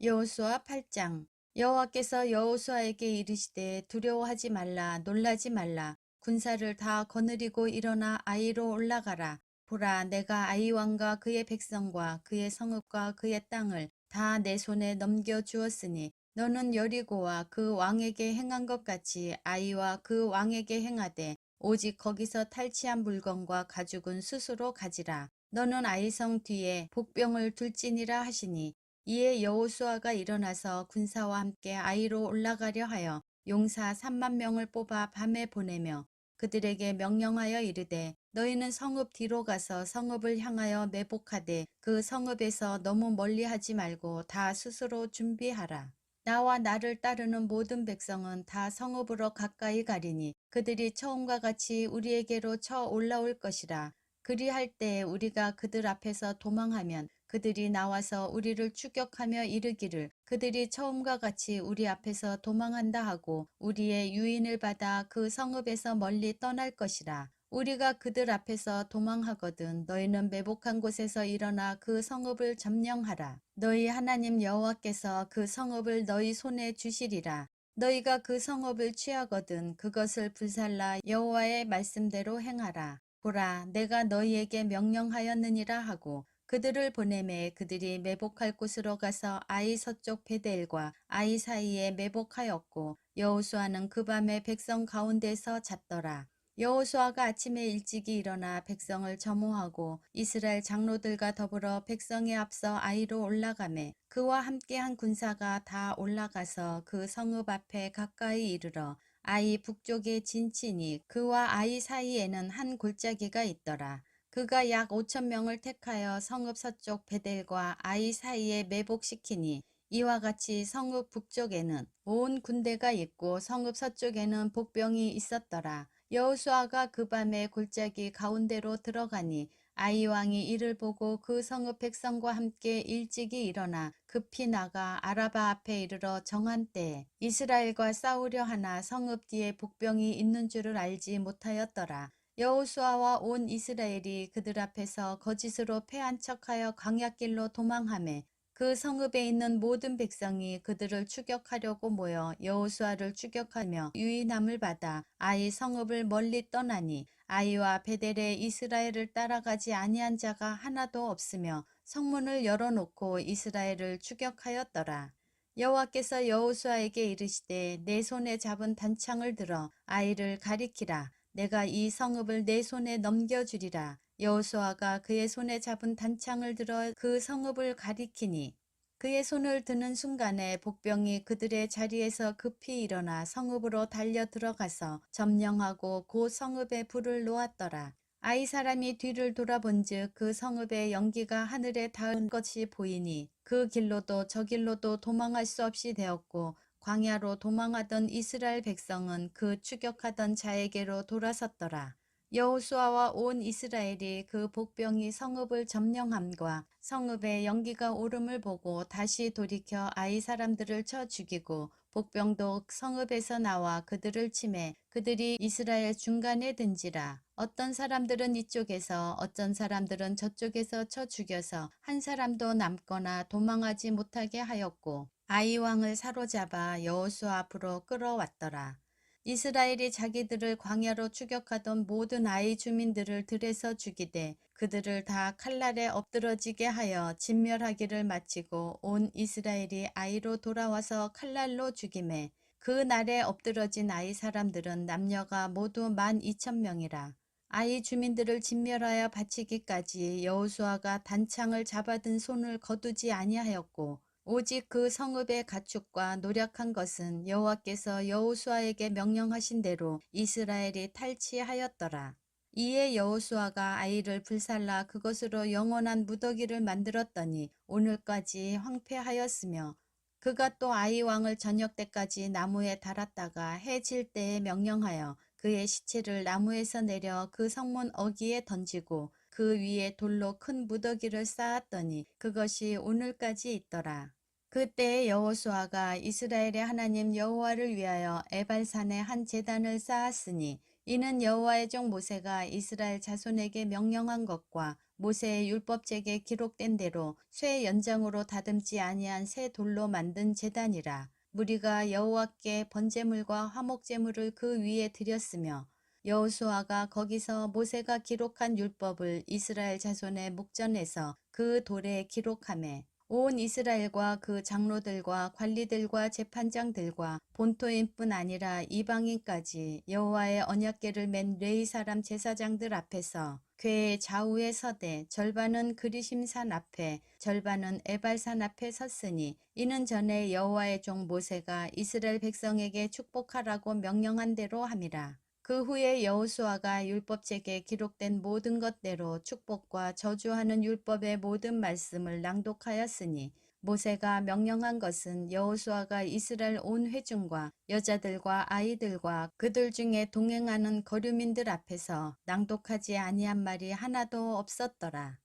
Speaker 1: 여호수아 8장. 여호와께서 여호수아에게 이르시되 두려워하지 말라 놀라지 말라 군사를 다 거느리고 일어나 아이로 올라가라. 보라 내가 아이 왕과 그의 백성과 그의 성읍과 그의 땅을 다 내 손에 넘겨 주었으니 너는 여리고와 그 왕에게 행한 것 같이 아이와 그 왕에게 행하되 오직 거기서 탈취한 물건과 가죽은 스스로 가지라. 너는 아이성 뒤에 복병을 둘지니라 하시니 이에 여호수아가 일어나서 군사와 함께 아이로 올라가려 하여 용사 3만 명을 뽑아 밤에 보내며 그들에게 명령하여 이르되 너희는 성읍 뒤로 가서 성읍을 향하여 매복하되 그 성읍에서 너무 멀리하지 말고 다 스스로 준비하라. 나와 나를 따르는 모든 백성은 다 성읍으로 가까이 가리니 그들이 처음과 같이 우리에게로 쳐 올라올 것이라. 그리할 때 우리가 그들 앞에서 도망하면 그들이 나와서 우리를 추격하며 이르기를 그들이 처음과 같이 우리 앞에서 도망한다 하고 우리의 유인을 받아 그 성읍에서 멀리 떠날 것이라. 우리가 그들 앞에서 도망하거든 너희는 매복한 곳에서 일어나 그 성읍을 점령하라. 너희 하나님 여호와께서 그 성읍을 너희 손에 주시리라. 너희가 그 성읍을 취하거든 그것을 불살라 여호와의 말씀대로 행하라. 보라 내가 너희에게 명령하였느니라 하고 그들을 보내매 그들이 매복할 곳으로 가서 아이 서쪽 베델과 아이 사이에 매복하였고 여호수아는 그 밤에 백성 가운데서 잤더라. 여호수아가 아침에 일찍이 일어나 백성을 점호하고 이스라엘 장로들과 더불어 백성에 앞서 아이로 올라가매 그와 함께한 군사가 다 올라가서 그 성읍 앞에 가까이 이르러 아이 북쪽에 진치니 그와 아이 사이에는 한 골짜기가 있더라. 그가 약 5천 명을 택하여 성읍 서쪽 베델과 아이 사이에 매복시키니 이와 같이 성읍 북쪽에는 온 군대가 있고 성읍 서쪽에는 복병이 있었더라. 여호수아가 그 밤에 골짜기 가운데로 들어가니 아이 왕이 이를 보고 그 성읍 백성과 함께 일찍이 일어나 급히 나가 아라바 앞에 이르러 정한 때에 이스라엘과 싸우려 하나 성읍 뒤에 복병이 있는 줄을 알지 못하였더라. 여호수아와 온 이스라엘이 그들 앞에서 거짓으로 패한 척하여 광야길로 도망하매 그 성읍에 있는 모든 백성이 그들을 추격하려고 모여 여호수아를 추격하며 유인함을 받아 아이 성읍을 멀리 떠나니 아이와 베델에 이스라엘을 따라가지 아니한 자가 하나도 없으며 성문을 열어놓고 이스라엘을 추격하였더라. 여호와께서 여호수아에게 이르시되 내 손에 잡은 단창을 들어 아이를 가리키라. 내가 이 성읍을 내 손에 넘겨주리라. 여호수아가 그의 손에 잡은 단창을 들어 그 성읍을 가리키니 그의 손을 드는 순간에 복병이 그들의 자리에서 급히 일어나 성읍으로 달려 들어가서 점령하고 그 성읍에 불을 놓았더라. 아이 사람이 뒤를 돌아본즉 그 성읍의 연기가 하늘에 닿은 것이 보이니 그 길로도 저 길로도 도망할 수 없이 되었고 광야로 도망하던 이스라엘 백성은 그 추격하던 자에게로 돌아섰더라. 여호수아와 온 이스라엘이 그 복병이 성읍을 점령함과 성읍의 연기가 오름을 보고 다시 돌이켜 아이 사람들을 쳐 죽이고 복병도 성읍에서 나와 그들을 치매 그들이 이스라엘 중간에 든지라. 어떤 사람들은 이쪽에서 어떤 사람들은 저쪽에서 쳐 죽여서 한 사람도 남거나 도망하지 못하게 하였고 아이 왕을 사로잡아 여호수아 앞으로 끌어왔더라. 이스라엘이 자기들을 광야로 추격하던 모든 아이 주민들을 들에서 죽이되 그들을 다 칼날에 엎드러지게 하여 진멸하기를 마치고 온 이스라엘이 아이로 돌아와서 칼날로 죽이매 그 날에 엎드러진 아이 사람들은 남녀가 모두 12,000명이라. 아이 주민들을 진멸하여 바치기까지 여호수아가 단창을 잡아든 손을 거두지 아니하였고 오직 그 성읍의 가축과 노력한 것은 여호와께서 여호수아에게 명령하신 대로 이스라엘이 탈취하였더라. 이에 여호수아가 아이를 불살라 그것으로 영원한 무더기를 만들었더니 오늘까지 황폐하였으며 그가 또 아이 왕을 저녁 때까지 나무에 달았다가 해 질 때에 명령하여 그의 시체를 나무에서 내려 그 성문 어귀에 던지고 그 위에 돌로 큰 무더기를 쌓았더니 그것이 오늘까지 있더라. 그때 여호수아가 이스라엘의 하나님 여호와를 위하여 에발산에 한 제단을 쌓았으니 이는 여호와의 종 모세가 이스라엘 자손에게 명령한 것과 모세의 율법책에 기록된 대로 쇠 연장으로 다듬지 아니한 새 돌로 만든 제단이라. 무리가 여호와께 번제물과 화목제물을 그 위에 드렸으며 여호수아가 거기서 모세가 기록한 율법을 이스라엘 자손의 목전에서 그 돌에 기록하매 온 이스라엘과 그 장로들과 관리들과 재판장들과 본토인뿐 아니라 이방인까지 여호와의 언약궤를 맨 레위 사람 제사장들 앞에서 궤의 좌우에 서되 절반은 그리심산 앞에 절반은 에발산 앞에 섰으니 이는 전에 여호와의 종 모세가 이스라엘 백성에게 축복하라고 명령한 대로 함이라. 그 후에 여호수아가 율법책에 기록된 모든 것대로 축복과 저주하는 율법의 모든 말씀을 낭독하였으니 모세가 명령한 것은 여호수아가 이스라엘 온 회중과 여자들과 아이들과 그들 중에 동행하는 거류민들 앞에서 낭독하지 아니한 말이 하나도 없었더라.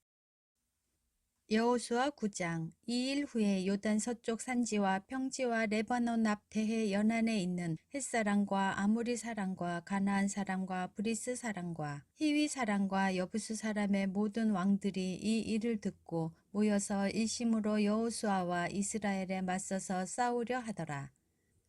Speaker 1: 여호수아 9장. 이 일 후에 요단 서쪽 산지와 평지와 레바논 앞 대해 연안에 있는 햇사람과 아모리 사람과 가나안 사람과 브리스 사람과 히위 사람과 여부수 사람의 모든 왕들이 이 일을 듣고 모여서 일심으로 여호수아와 이스라엘에 맞서서 싸우려 하더라.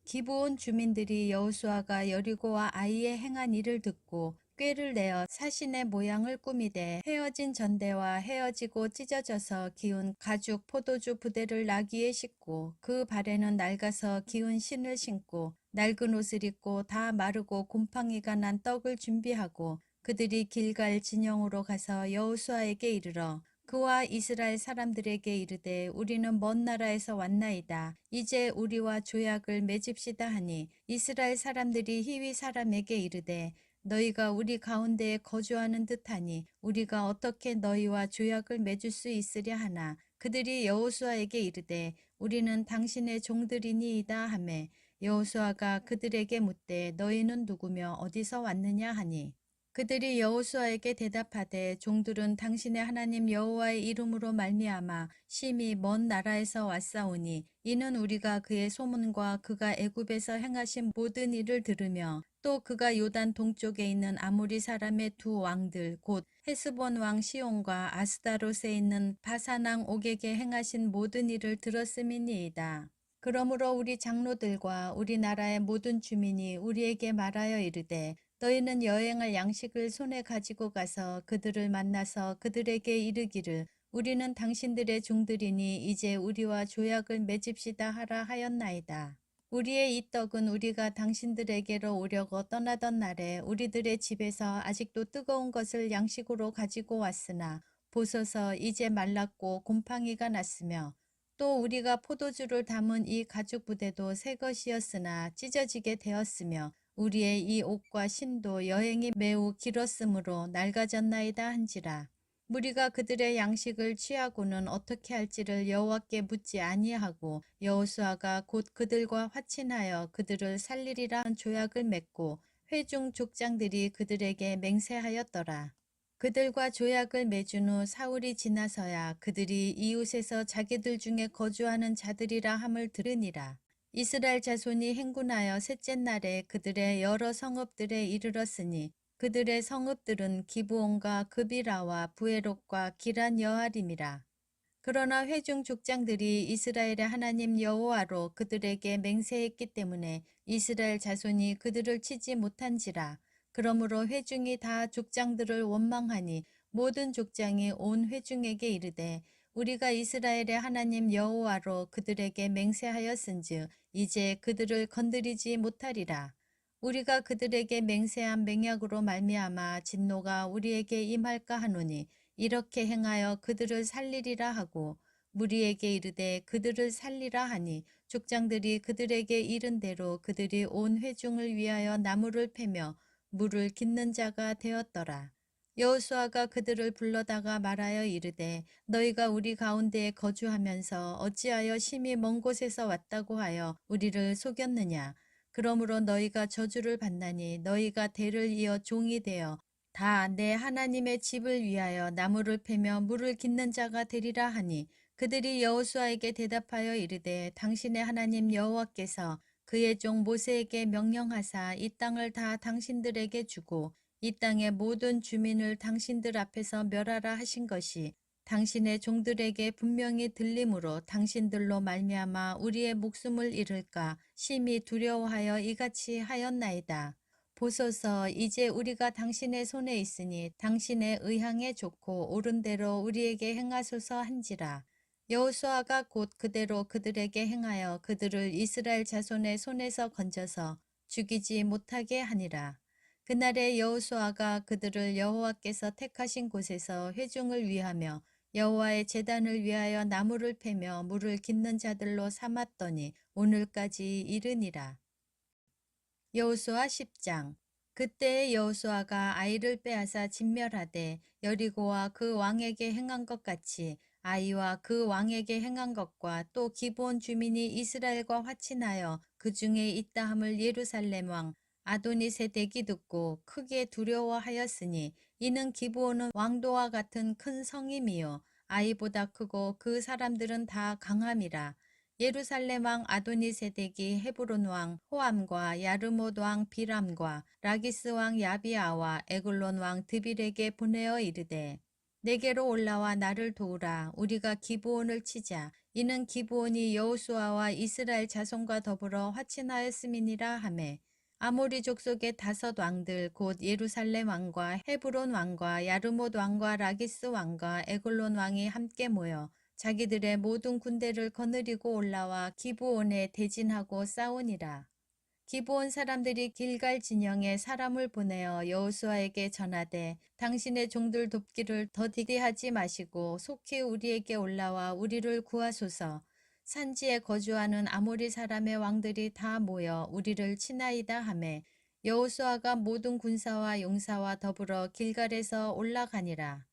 Speaker 1: 기브온 주민들이 여호수아가 여리고와 아이에 행한 일을 듣고 꾀를 내어 사신의 모양을 꾸미되 헤어진 전대와 헤어지고 찢어져서 기운 가죽 포도주 부대를 나귀에 싣고 그 발에는 낡아서 기운 신을 신고 낡은 옷을 입고 다 마르고 곰팡이가 난 떡을 준비하고 그들이 길갈 진영으로 가서 여호수아에게 이르러 그와 이스라엘 사람들에게 이르되 우리는 먼 나라에서 왔나이다. 이제 우리와 조약을 맺읍시다 하니 이스라엘 사람들이 히위 사람에게 이르되 너희가 우리 가운데에 거주하는 듯하니 우리가 어떻게 너희와 조약을 맺을 수 있으랴 하나 그들이 여호수아에게 이르되 우리는 당신의 종들이니이다 하매 여호수아가 그들에게 묻되 너희는 누구며 어디서 왔느냐 하니 그들이 여호수아에게 대답하되 종들은 당신의 하나님 여호와의 이름으로 말미암아 심히 먼 나라에서 왔사오니 이는 우리가 그의 소문과 그가 애굽에서 행하신 모든 일을 들으며 또 그가 요단 동쪽에 있는 아모리 사람의 두 왕들 곧 헤스본 왕 시온과 아스다롯에 있는 바산 왕 옥에게 행하신 모든 일을 들었음이니이다. 그러므로 우리 장로들과 우리나라의 모든 주민이 우리에게 말하여 이르되 너희는 여행할 양식을 손에 가지고 가서 그들을 만나서 그들에게 이르기를 우리는 당신들의 종들이니 이제 우리와 조약을 맺읍시다 하라 하였나이다. 우리의 이 떡은 우리가 당신들에게로 오려고 떠나던 날에 우리들의 집에서 아직도 뜨거운 것을 양식으로 가지고 왔으나 보소서 이제 말랐고 곰팡이가 났으며 또 우리가 포도주를 담은 이 가죽 부대도 새 것이었으나 찢어지게 되었으며 우리의 이 옷과 신도 여행이 매우 길었으므로 낡아졌나이다 한지라. 무리가 그들의 양식을 취하고는 어떻게 할지를 여호와께 묻지 아니하고 여호수아가 곧 그들과 화친하여 그들을 살리리라 한 조약을 맺고 회중 족장들이 그들에게 맹세하였더라. 그들과 조약을 맺은 후 사흘이 지나서야 그들이 이웃에서 자기들 중에 거주하는 자들이라 함을 들으니라. 이스라엘 자손이 행군하여 셋째 날에 그들의 여러 성읍들에 이르렀으니 그들의 성읍들은 기브온과 그비라와 부에롯과 기란 여아림이라. 그러나 회중 족장들이 이스라엘의 하나님 여호와로 그들에게 맹세했기 때문에 이스라엘 자손이 그들을 치지 못한지라. 그러므로 회중이 다 족장들을 원망하니 모든 족장이 온 회중에게 이르되 우리가 이스라엘의 하나님 여호와로 그들에게 맹세하였은즉 이제 그들을 건드리지 못하리라. 우리가 그들에게 맹세한 맹약으로 말미암아 진노가 우리에게 임할까 하노니 이렇게 행하여 그들을 살리리라 하고 무리에게 이르되 그들을 살리라 하니 족장들이 그들에게 이른 대로 그들이 온 회중을 위하여 나무를 패며 물을 깃는 자가 되었더라. 여호수아가 그들을 불러다가 말하여 이르되 너희가 우리 가운데에 거주하면서 어찌하여 심히 먼 곳에서 왔다고 하여 우리를 속였느냐. 그러므로 너희가 저주를 받나니 너희가 대를 이어 종이 되어 다 내 하나님의 집을 위하여 나무를 패며 물을 깃는 자가 되리라 하니 그들이 여호수아에게 대답하여 이르되 당신의 하나님 여호와께서 그의 종 모세에게 명령하사 이 땅을 다 당신들에게 주고 이 땅의 모든 주민을 당신들 앞에서 멸하라 하신 것이 당신의 종들에게 분명히 들림으로 당신들로 말미암아 우리의 목숨을 잃을까 심히 두려워하여 이같이 하였나이다. 보소서 이제 우리가 당신의 손에 있으니 당신의 의향에 좋고 옳은 대로 우리에게 행하소서 한지라. 여호수아가 곧 그대로 그들에게 행하여 그들을 이스라엘 자손의 손에서 건져서 죽이지 못하게 하니라. 그날에 여호수아가 그들을 여호와께서 택하신 곳에서 회중을 위하며 여호와의 제단을 위하여 나무를 패며 물을 깃는 자들로 삼았더니 오늘까지 이르니라. 여호수아 10장. 그때에 여호수아가 아이를 빼앗아 진멸하되 여리고와 그 왕에게 행한 것 같이 아이와 그 왕에게 행한 것과 또 기브온 주민이 이스라엘과 화친하여 그 중에 있다 함을 예루살렘 왕 아도니세덱이 듣고 크게 두려워하였으니 이는 기브온은 왕도와 같은 큰 성임이요 아이보다 크고 그 사람들은 다 강함이라. 예루살렘 왕 아도니세덱이 헤브론 왕 호암과 야르못 왕 비람과 라기스 왕 야비아와 에글론 왕 드빌에게 보내어 이르되 내게로 올라와 나를 도우라. 우리가 기브온을 치자. 이는 기브온이 여호수아와 이스라엘 자손과 더불어 화친하였음이니라 하매 아모리 족속의 5 왕들 곧 예루살렘 왕과 헤브론 왕과 야르못 왕과 라기스 왕과 에글론 왕이 함께 모여 자기들의 모든 군대를 거느리고 올라와 기브온에 대진하고 싸우니라. 기브온 사람들이 길갈 진영에 사람을 보내어 여호수아에게 전하되 당신의 종들 돕기를 더디게 하지 마시고 속히 우리에게 올라와 우리를 구하소서. 산지에 거주하는 아모리 사람의 왕들이 다 모여 우리를 치나이다 하매 여호수아가 모든 군사와 용사와 더불어 길갈에서 올라가니라.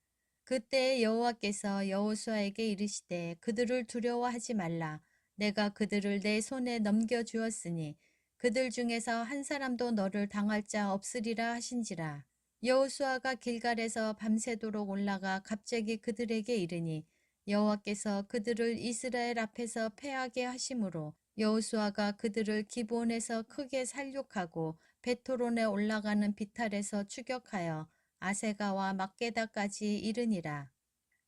Speaker 1: 그때 여호와께서 여호수아에게 이르시되 그들을 두려워하지 말라. 내가 그들을 내 손에 넘겨주었으니 그들 중에서 한 사람도 너를 당할 자 없으리라 하신지라. 여호수아가 길갈에서 밤새도록 올라가 갑자기 그들에게 이르니 여호와께서 그들을 이스라엘 앞에서 패하게 하심으로 여호수아가 그들을 기브온에서 크게 살육하고 베토론에 올라가는 비탈에서 추격하여 아세가와 막게다까지 이르니라.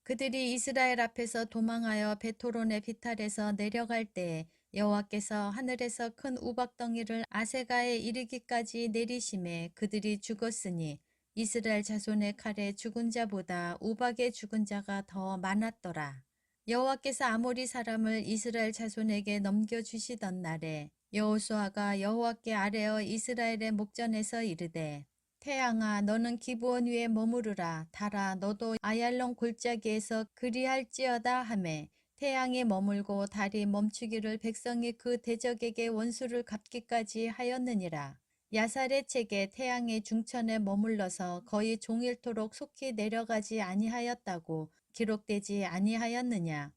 Speaker 1: 그들이 이스라엘 앞에서 도망하여 베토론의 비탈에서 내려갈 때에 여호와께서 하늘에서 큰 우박덩이를 아세가에 이르기까지 내리심에 그들이 죽었으니 이스라엘 자손의 칼에 죽은 자보다 우박에 죽은 자가 더 많았더라. 여호와께서 아모리 사람을 이스라엘 자손에게 넘겨주시던 날에 여호수아가 여호와께 아뢰어 이스라엘의 목전에서 이르되 태양아 너는 기브온 위에 머무르라. 달아 너도 아얄론 골짜기에서 그리할지어다 하매 태양이 머물고 달이 멈추기를 백성이 그 대적에게 원수를 갚기까지 하였느니라. 야살의 책에 태양의 중천에 머물러서 거의 종일토록 속히 내려가지 아니하였다고 기록되지 아니하였느냐.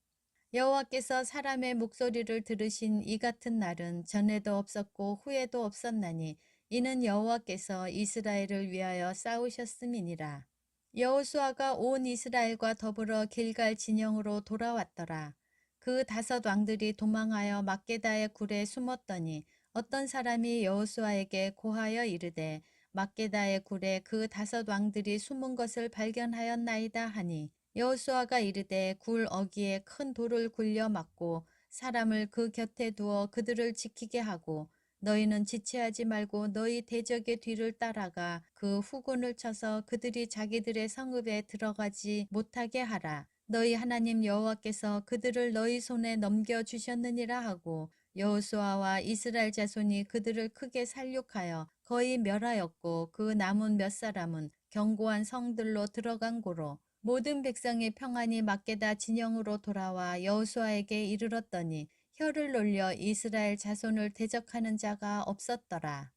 Speaker 1: 여호와께서 사람의 목소리를 들으신 이 같은 날은 전에도 없었고 후에도 없었나니 이는 여호와께서 이스라엘을 위하여 싸우셨음이니라. 여호수아가 온 이스라엘과 더불어 길갈 진영으로 돌아왔더라. 그 5 왕들이 도망하여 막게다의 굴에 숨었더니 어떤 사람이 여호수아에게 고하여 이르되 막게다의 굴에 그 5 왕들이 숨은 것을 발견하였나이다 하니 여호수아가 이르되 굴 어귀에 큰 돌을 굴려 막고 사람을 그 곁에 두어 그들을 지키게 하고 너희는 지체하지 말고 너희 대적의 뒤를 따라가 그 후군을 쳐서 그들이 자기들의 성읍에 들어가지 못하게 하라. 너희 하나님 여호와께서 그들을 너희 손에 넘겨주셨느니라 하고 여호수아와 이스라엘 자손이 그들을 크게 살육하여 거의 멸하였고 그 남은 몇 사람은 견고한 성들로 들어간 고로 모든 백성이 평안히 막게다 진영으로 돌아와 여호수아에게 이르렀더니 혀를 놀려 이스라엘 자손을 대적하는 자가 없었더라.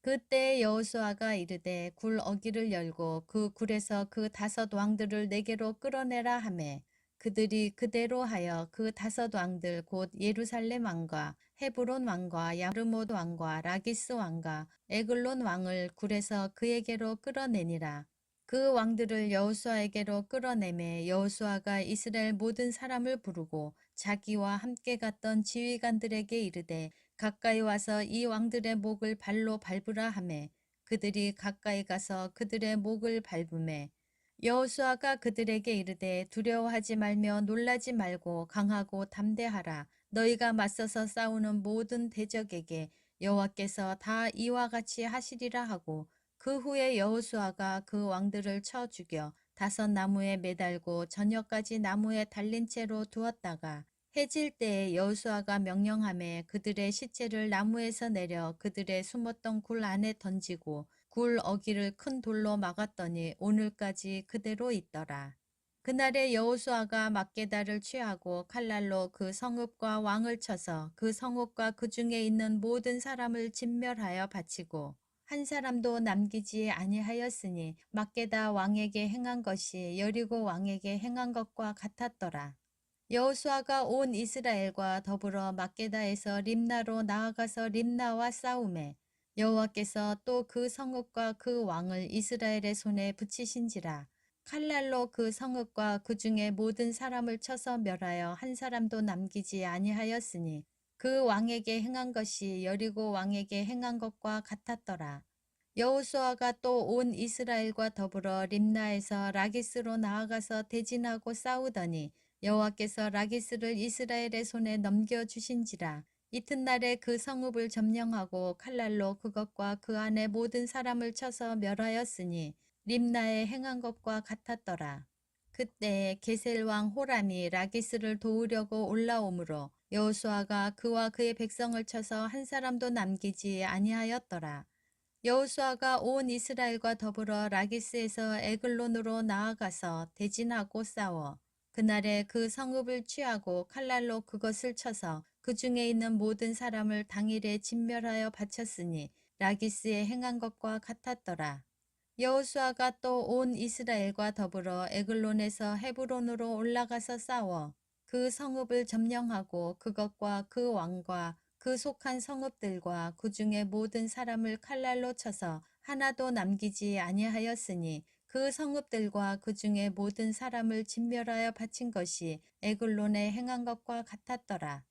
Speaker 1: 그때 여호수아가 이르되 굴 어귀를 열고 그 굴에서 그 5 왕들을 내게로 끌어내라 하매 그들이 그대로 하여 그 5 왕들 곧 예루살렘 왕과 헤브론 왕과 야르못 왕과 라기스 왕과 에글론 왕을 굴에서 그에게로 끌어내니라. 그 왕들을 여호수아에게로 끌어내매 여호수아가 이스라엘 모든 사람을 부르고 자기와 함께 갔던 지휘관들에게 이르되 가까이 와서 이 왕들의 목을 발로 밟으라 하매 그들이 가까이 가서 그들의 목을 밟으매 여호수아가 그들에게 이르되 두려워하지 말며 놀라지 말고 강하고 담대하라. 너희가 맞서서 싸우는 모든 대적에게 여호와께서 다 이와 같이 하시리라 하고 그 후에 여호수아가 그 왕들을 쳐 죽여 5 나무에 매달고 저녁까지 나무에 달린 채로 두었다가 해질 때에 여호수아가 명령하매 그들의 시체를 나무에서 내려 그들의 숨었던 굴 안에 던지고 굴 어귀를 큰 돌로 막았더니 오늘까지 그대로 있더라. 그날에 여호수아가 막게다를 취하고 칼날로 그 성읍과 왕을 쳐서 그 성읍과 그 중에 있는 모든 사람을 진멸하여 바치고 한 사람도 남기지 아니하였으니 막게다 왕에게 행한 것이 여리고 왕에게 행한 것과 같았더라. 여호수아가 온 이스라엘과 더불어 막게다에서 림나로 나아가서 림나와 싸우매 여호와께서 또 그 성읍과 그 왕을 이스라엘의 손에 붙이신지라. 칼날로 그 성읍과 그 중에 모든 사람을 쳐서 멸하여 한 사람도 남기지 아니하였으니 그 왕에게 행한 것이 여리고 왕에게 행한 것과 같았더라. 여호수아가 또 온 이스라엘과 더불어 림나에서 라기스로 나아가서 대진하고 싸우더니 여호와께서 라기스를 이스라엘의 손에 넘겨주신지라. 이튿날에 그 성읍을 점령하고 칼날로 그것과 그 안에 모든 사람을 쳐서 멸하였으니 림나에 행한 것과 같았더라. 그때 게셀 왕 호람이 라기스를 도우려고 올라오므로 여호수아가 그와 그의 백성을 쳐서 한 사람도 남기지 아니하였더라. 여호수아가 온 이스라엘과 더불어 라기스에서 에글론으로 나아가서 대진하고 싸워 그날에 그 성읍을 취하고 칼날로 그것을 쳐서 그 중에 있는 모든 사람을 당일에 진멸하여 바쳤으니 라기스에 행한 것과 같았더라. 여호수아가 또 온 이스라엘과 더불어 에글론에서 헤브론으로 올라가서 싸워 그 성읍을 점령하고 그것과 그 왕과 그 속한 성읍들과 그 중에 모든 사람을 칼날로 쳐서 하나도 남기지 아니하였으니 그 성읍들과 그 중에 모든 사람을 진멸하여 바친 것이 에글론에 행한 것과 같았더라.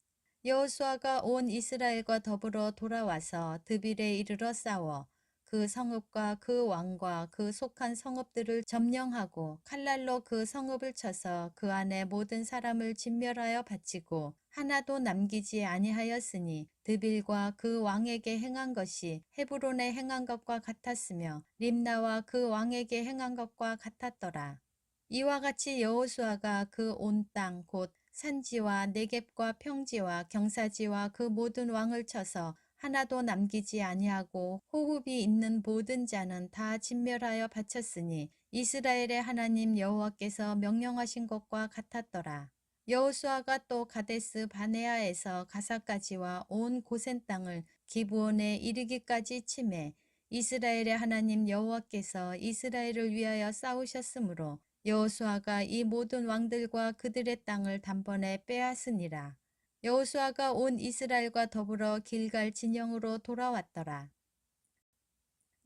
Speaker 1: 여호수아가 온 이스라엘과 더불어 돌아와서 드빌에 이르러 싸워 그 성읍과 그 왕과 그 속한 성읍들을 점령하고 칼날로 그 성읍을 쳐서 그 안에 모든 사람을 진멸하여 바치고 하나도 남기지 아니하였으니 드빌과 그 왕에게 행한 것이 헤브론에 행한 것과 같았으며 림나와 그 왕에게 행한 것과 같았더라. 이와 같이 여호수아가 그 온 땅 곧 산지와 네겝과 평지와 경사지와 그 모든 왕을 쳐서 하나도 남기지 아니하고 호흡이 있는 모든 자는 다 진멸하여 바쳤으니 이스라엘의 하나님 여호와께서 명령하신 것과 같았더라. 여호수아가 또 가데스 바네아에서 가사까지와 온 고센 땅을 기브온에 이르기까지 치매 이스라엘의 하나님 여호와께서 이스라엘을 위하여 싸우셨으므로 여호수아가 이 모든 왕들과 그들의 땅을 단번에 빼앗으니라. 여호수아가 온 이스라엘과 더불어 길갈 진영으로 돌아왔더라.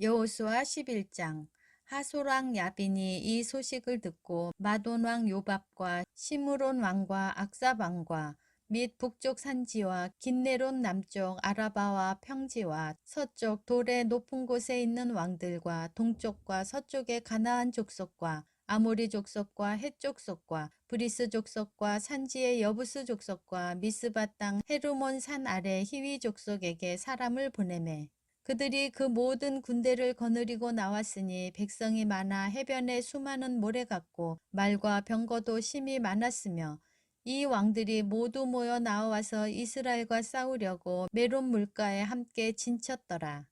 Speaker 1: 여호수아 11장. 하솔 왕 야빈이 이 소식을 듣고 마돈 왕 요밥과 시므론 왕과 악삽 왕과 및 북쪽 산지와 긴네론 남쪽 아라바와 평지와 서쪽 돌의 높은 곳에 있는 왕들과 동쪽과 서쪽의 가나안 족속과 아모리 족속과 헷 족속과 브리스 족속과 산지의 여부스 족속과 미스바 땅 헤르몬 산 아래 히위 족속에게 사람을 보내매 그들이 그 모든 군대를 거느리고 나왔으니 백성이 많아 해변에 수많은 모래 같고 말과 병거도 심히 많았으며 이 왕들이 모두 모여 나와서 이스라엘과 싸우려고 메론 물가에 함께 진쳤더라.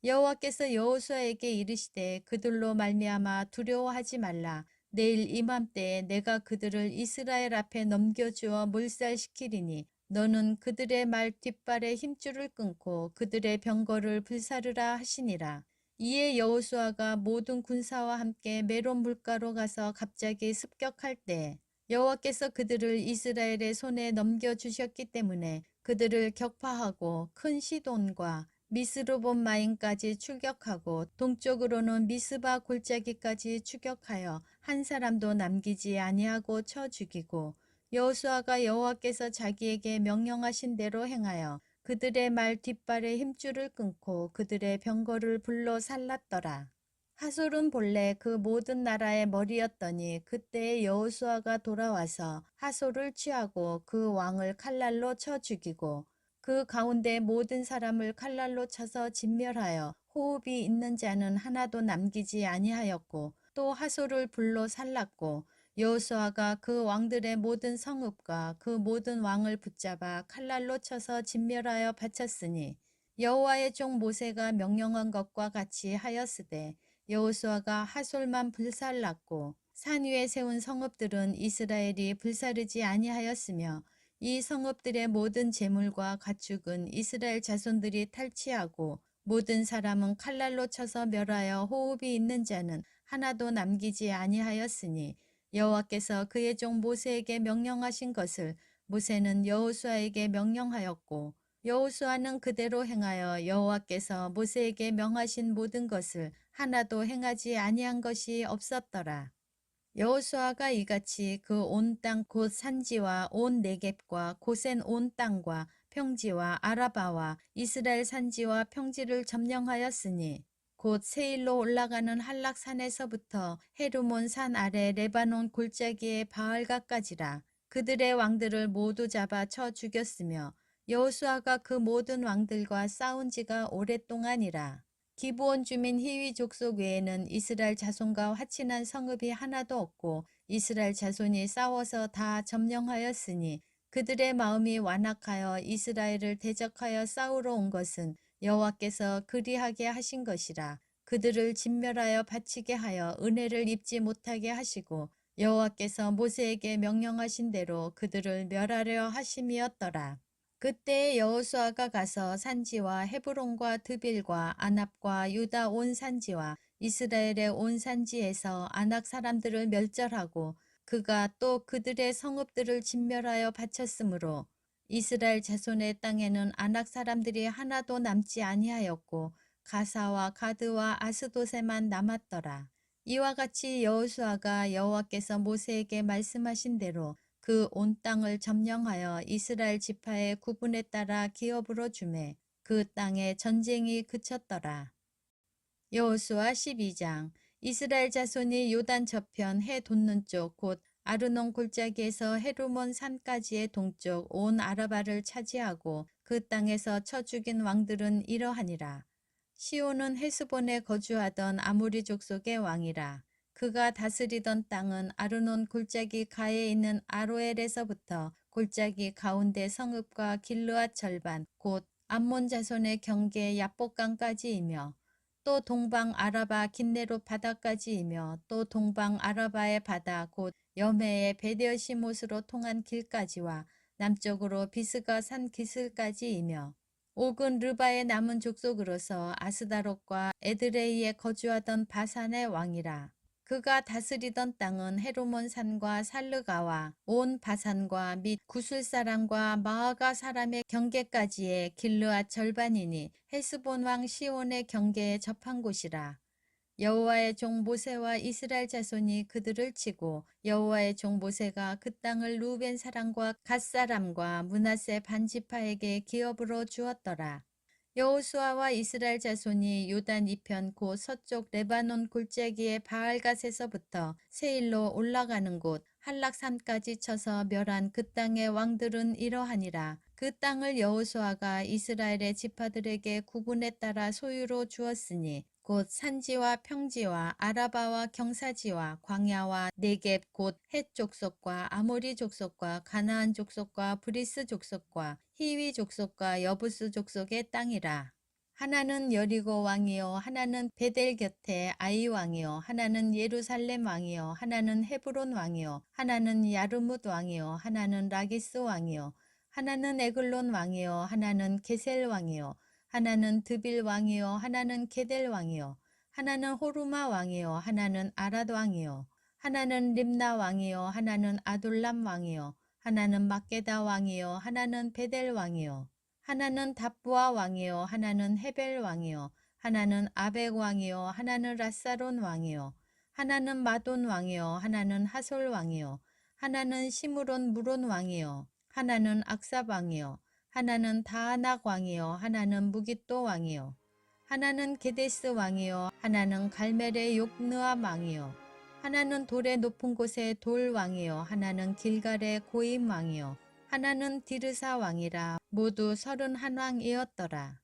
Speaker 1: 여호와께서 여호수아에게 이르시되 그들로 말미암아 두려워하지 말라. 내일 이맘때에 내가 그들을 이스라엘 앞에 넘겨주어 몰살시키리니 너는 그들의 말 뒷발에 힘줄을 끊고 그들의 병거를 불사르라 하시니라. 이에 여호수아가 모든 군사와 함께 메론 물가로 가서 갑자기 습격할 때 여호와께서 그들을 이스라엘의 손에 넘겨주셨기 때문에 그들을 격파하고 큰 시돈과 미스르본마임까지 출격하고 동쪽으로는 미스바 골짜기까지 추격하여 한 사람도 남기지 아니하고 쳐 죽이고 여호수아가 여호와께서 자기에게 명령하신 대로 행하여 그들의 말 뒷발에 힘줄을 끊고 그들의 병거를 불러 살랐더라. 하솔은 본래 그 모든 나라의 머리였더니 그때에 여호수아가 돌아와서 하솔을 취하고 그 왕을 칼날로 쳐 죽이고 그 가운데 모든 사람을 칼날로 쳐서 진멸하여 호흡이 있는 자는 하나도 남기지 아니하였고 또 하솔을 불로 살랐고 여호수아가 그 왕들의 모든 성읍과 그 모든 왕을 붙잡아 칼날로 쳐서 진멸하여 바쳤으니 여호와의 종 모세가 명령한 것과 같이 하였으되 여호수아가 하솔만 불살랐고 산 위에 세운 성읍들은 이스라엘이 불사르지 아니하였으며 이 성읍들의 모든 재물과 가축은 이스라엘 자손들이 탈취하고 모든 사람은 칼날로 쳐서 멸하여 호흡이 있는 자는 하나도 남기지 아니하였으니 여호와께서 그의 종 모세에게 명령하신 것을 모세는 여호수아에게 명령하였고 여호수아는 그대로 행하여 여호와께서 모세에게 명하신 모든 것을 하나도 행하지 아니한 것이 없었더라. 여호수아가 이같이 그 온 땅 곧 산지와 온 네겝과 고센 온 땅과 평지와 아라바와 이스라엘 산지와 평지를 점령하였으니 곧 세일로 올라가는 한락산에서부터 헤르몬 산 아래 레바논 골짜기의 바알가까지라. 그들의 왕들을 모두 잡아 쳐 죽였으며 여호수아가 그 모든 왕들과 싸운 지가 오랫동안이라. 기브온 주민 히위 족속 외에는 이스라엘 자손과 화친한 성읍이 하나도 없고 이스라엘 자손이 싸워서 다 점령하였으니 그들의 마음이 완악하여 이스라엘을 대적하여 싸우러 온 것은 여호와께서 그리하게 하신 것이라. 그들을 진멸하여 바치게 하여 은혜를 입지 못하게 하시고 여호와께서 모세에게 명령하신 대로 그들을 멸하려 하심이었더라. 그때 여호수아가 가서 산지와 헤브론과 드빌과 아납과 유다 온 산지와 이스라엘의 온 산지에서 아낙 사람들을 멸절하고 그가 또 그들의 성읍들을 진멸하여 바쳤으므로 이스라엘 자손의 땅에는 아낙 사람들이 하나도 남지 아니하였고 가사와 가드와 아스돗에만 남았더라. 이와 같이 여호수아가 여호와께서 모세에게 말씀하신 대로 그 온 땅을 점령하여 이스라엘 지파의 구분에 따라 기업으로 주매 그 땅에 전쟁이 그쳤더라. 여호수아 12장. 이스라엘 자손이 요단 저편 해 돋는 쪽 곧 아르논 골짜기에서 헤르몬 산까지의 동쪽 온 아라바를 차지하고 그 땅에서 쳐 죽인 왕들은 이러하니라. 시온은 헤스본에 거주하던 아모리 족속의 왕이라. 그가 다스리던 땅은 아르논 골짜기 가에 있는 아로엘에서부터 골짜기 가운데 성읍과 길르앗 절반 곧 암몬 자손의 경계 야복강까지이며 또 동방 아라바 긴네롯 바다까지이며 또 동방 아라바의 바다 곧 여매의 베데어시못으로 통한 길까지와 남쪽으로 비스가 산 기슭까지이며 옥은 르바의 남은 족속으로서 아스다롯과 에드레이에 거주하던 바산의 왕이라. 그가 다스리던 땅은 헤르몬 산과 살르가와 온 바산과 및 구술 사람과 마아가 사람의 경계까지의 길르앗 절반이니 헤스본 왕 시온의 경계에 접한 곳이라. 여호와의 종 모세와 이스라엘 자손이 그들을 치고 여호와의 종 모세가 그 땅을 루벤 사람과 갓 사람과 므낫세 반지파에게 기업으로 주었더라. 여호수아와 이스라엘 자손이 요단 이편 곧 서쪽 레바논 골짜기의 바알갓에서부터 세일로 올라가는 곳 한락산까지 쳐서 멸한 그 땅의 왕들은 이러하니라. 그 땅을 여호수아가 이스라엘의 지파들에게 구분에 따라 소유로 주었으니 곧 산지와 평지와 아라바와 경사지와 광야와 네겝 곧 헷 족속과 아모리 족속과 가나안 족속과 브리스 족속과 히위 족속과 여부스 족속의 땅이라. 하나는 여리고 왕이요 하나는 베델 곁에 아이 왕이요 하나는 예루살렘 왕이요 하나는 헤브론 왕이요 하나는 야르뭇 왕이요 하나는 라기스 왕이요 하나는 에글론 왕이요 하나는 게셀 왕이요 하나는 드빌 왕이요 하나는 게델 왕이요 하나는 호르마 왕이요 하나는 아랏 왕이요 하나는 림나 왕이요 하나는 아둘람 왕이요 하나는 막게다 왕이요 하나는 베델 왕이요 하나는 답부아 왕이요 하나는 헤벨 왕이요 하나는 아벡 왕이요 하나는 라사론 왕이요 하나는 마돈 왕이요 하나는 하솔 왕이요 하나는 시므론 무론 왕이요 하나는 악삽 왕이요 하나는 다아낙 왕이요 하나는 무깃도 왕이요 하나는 게데스 왕이요 하나는 갈멜의 욕느암 왕이요 하나는 돌의 높은 곳의 돌 왕이요 하나는 길갈의 고임 왕이요 하나는 디르사 왕이라 모두 31왕이었더라.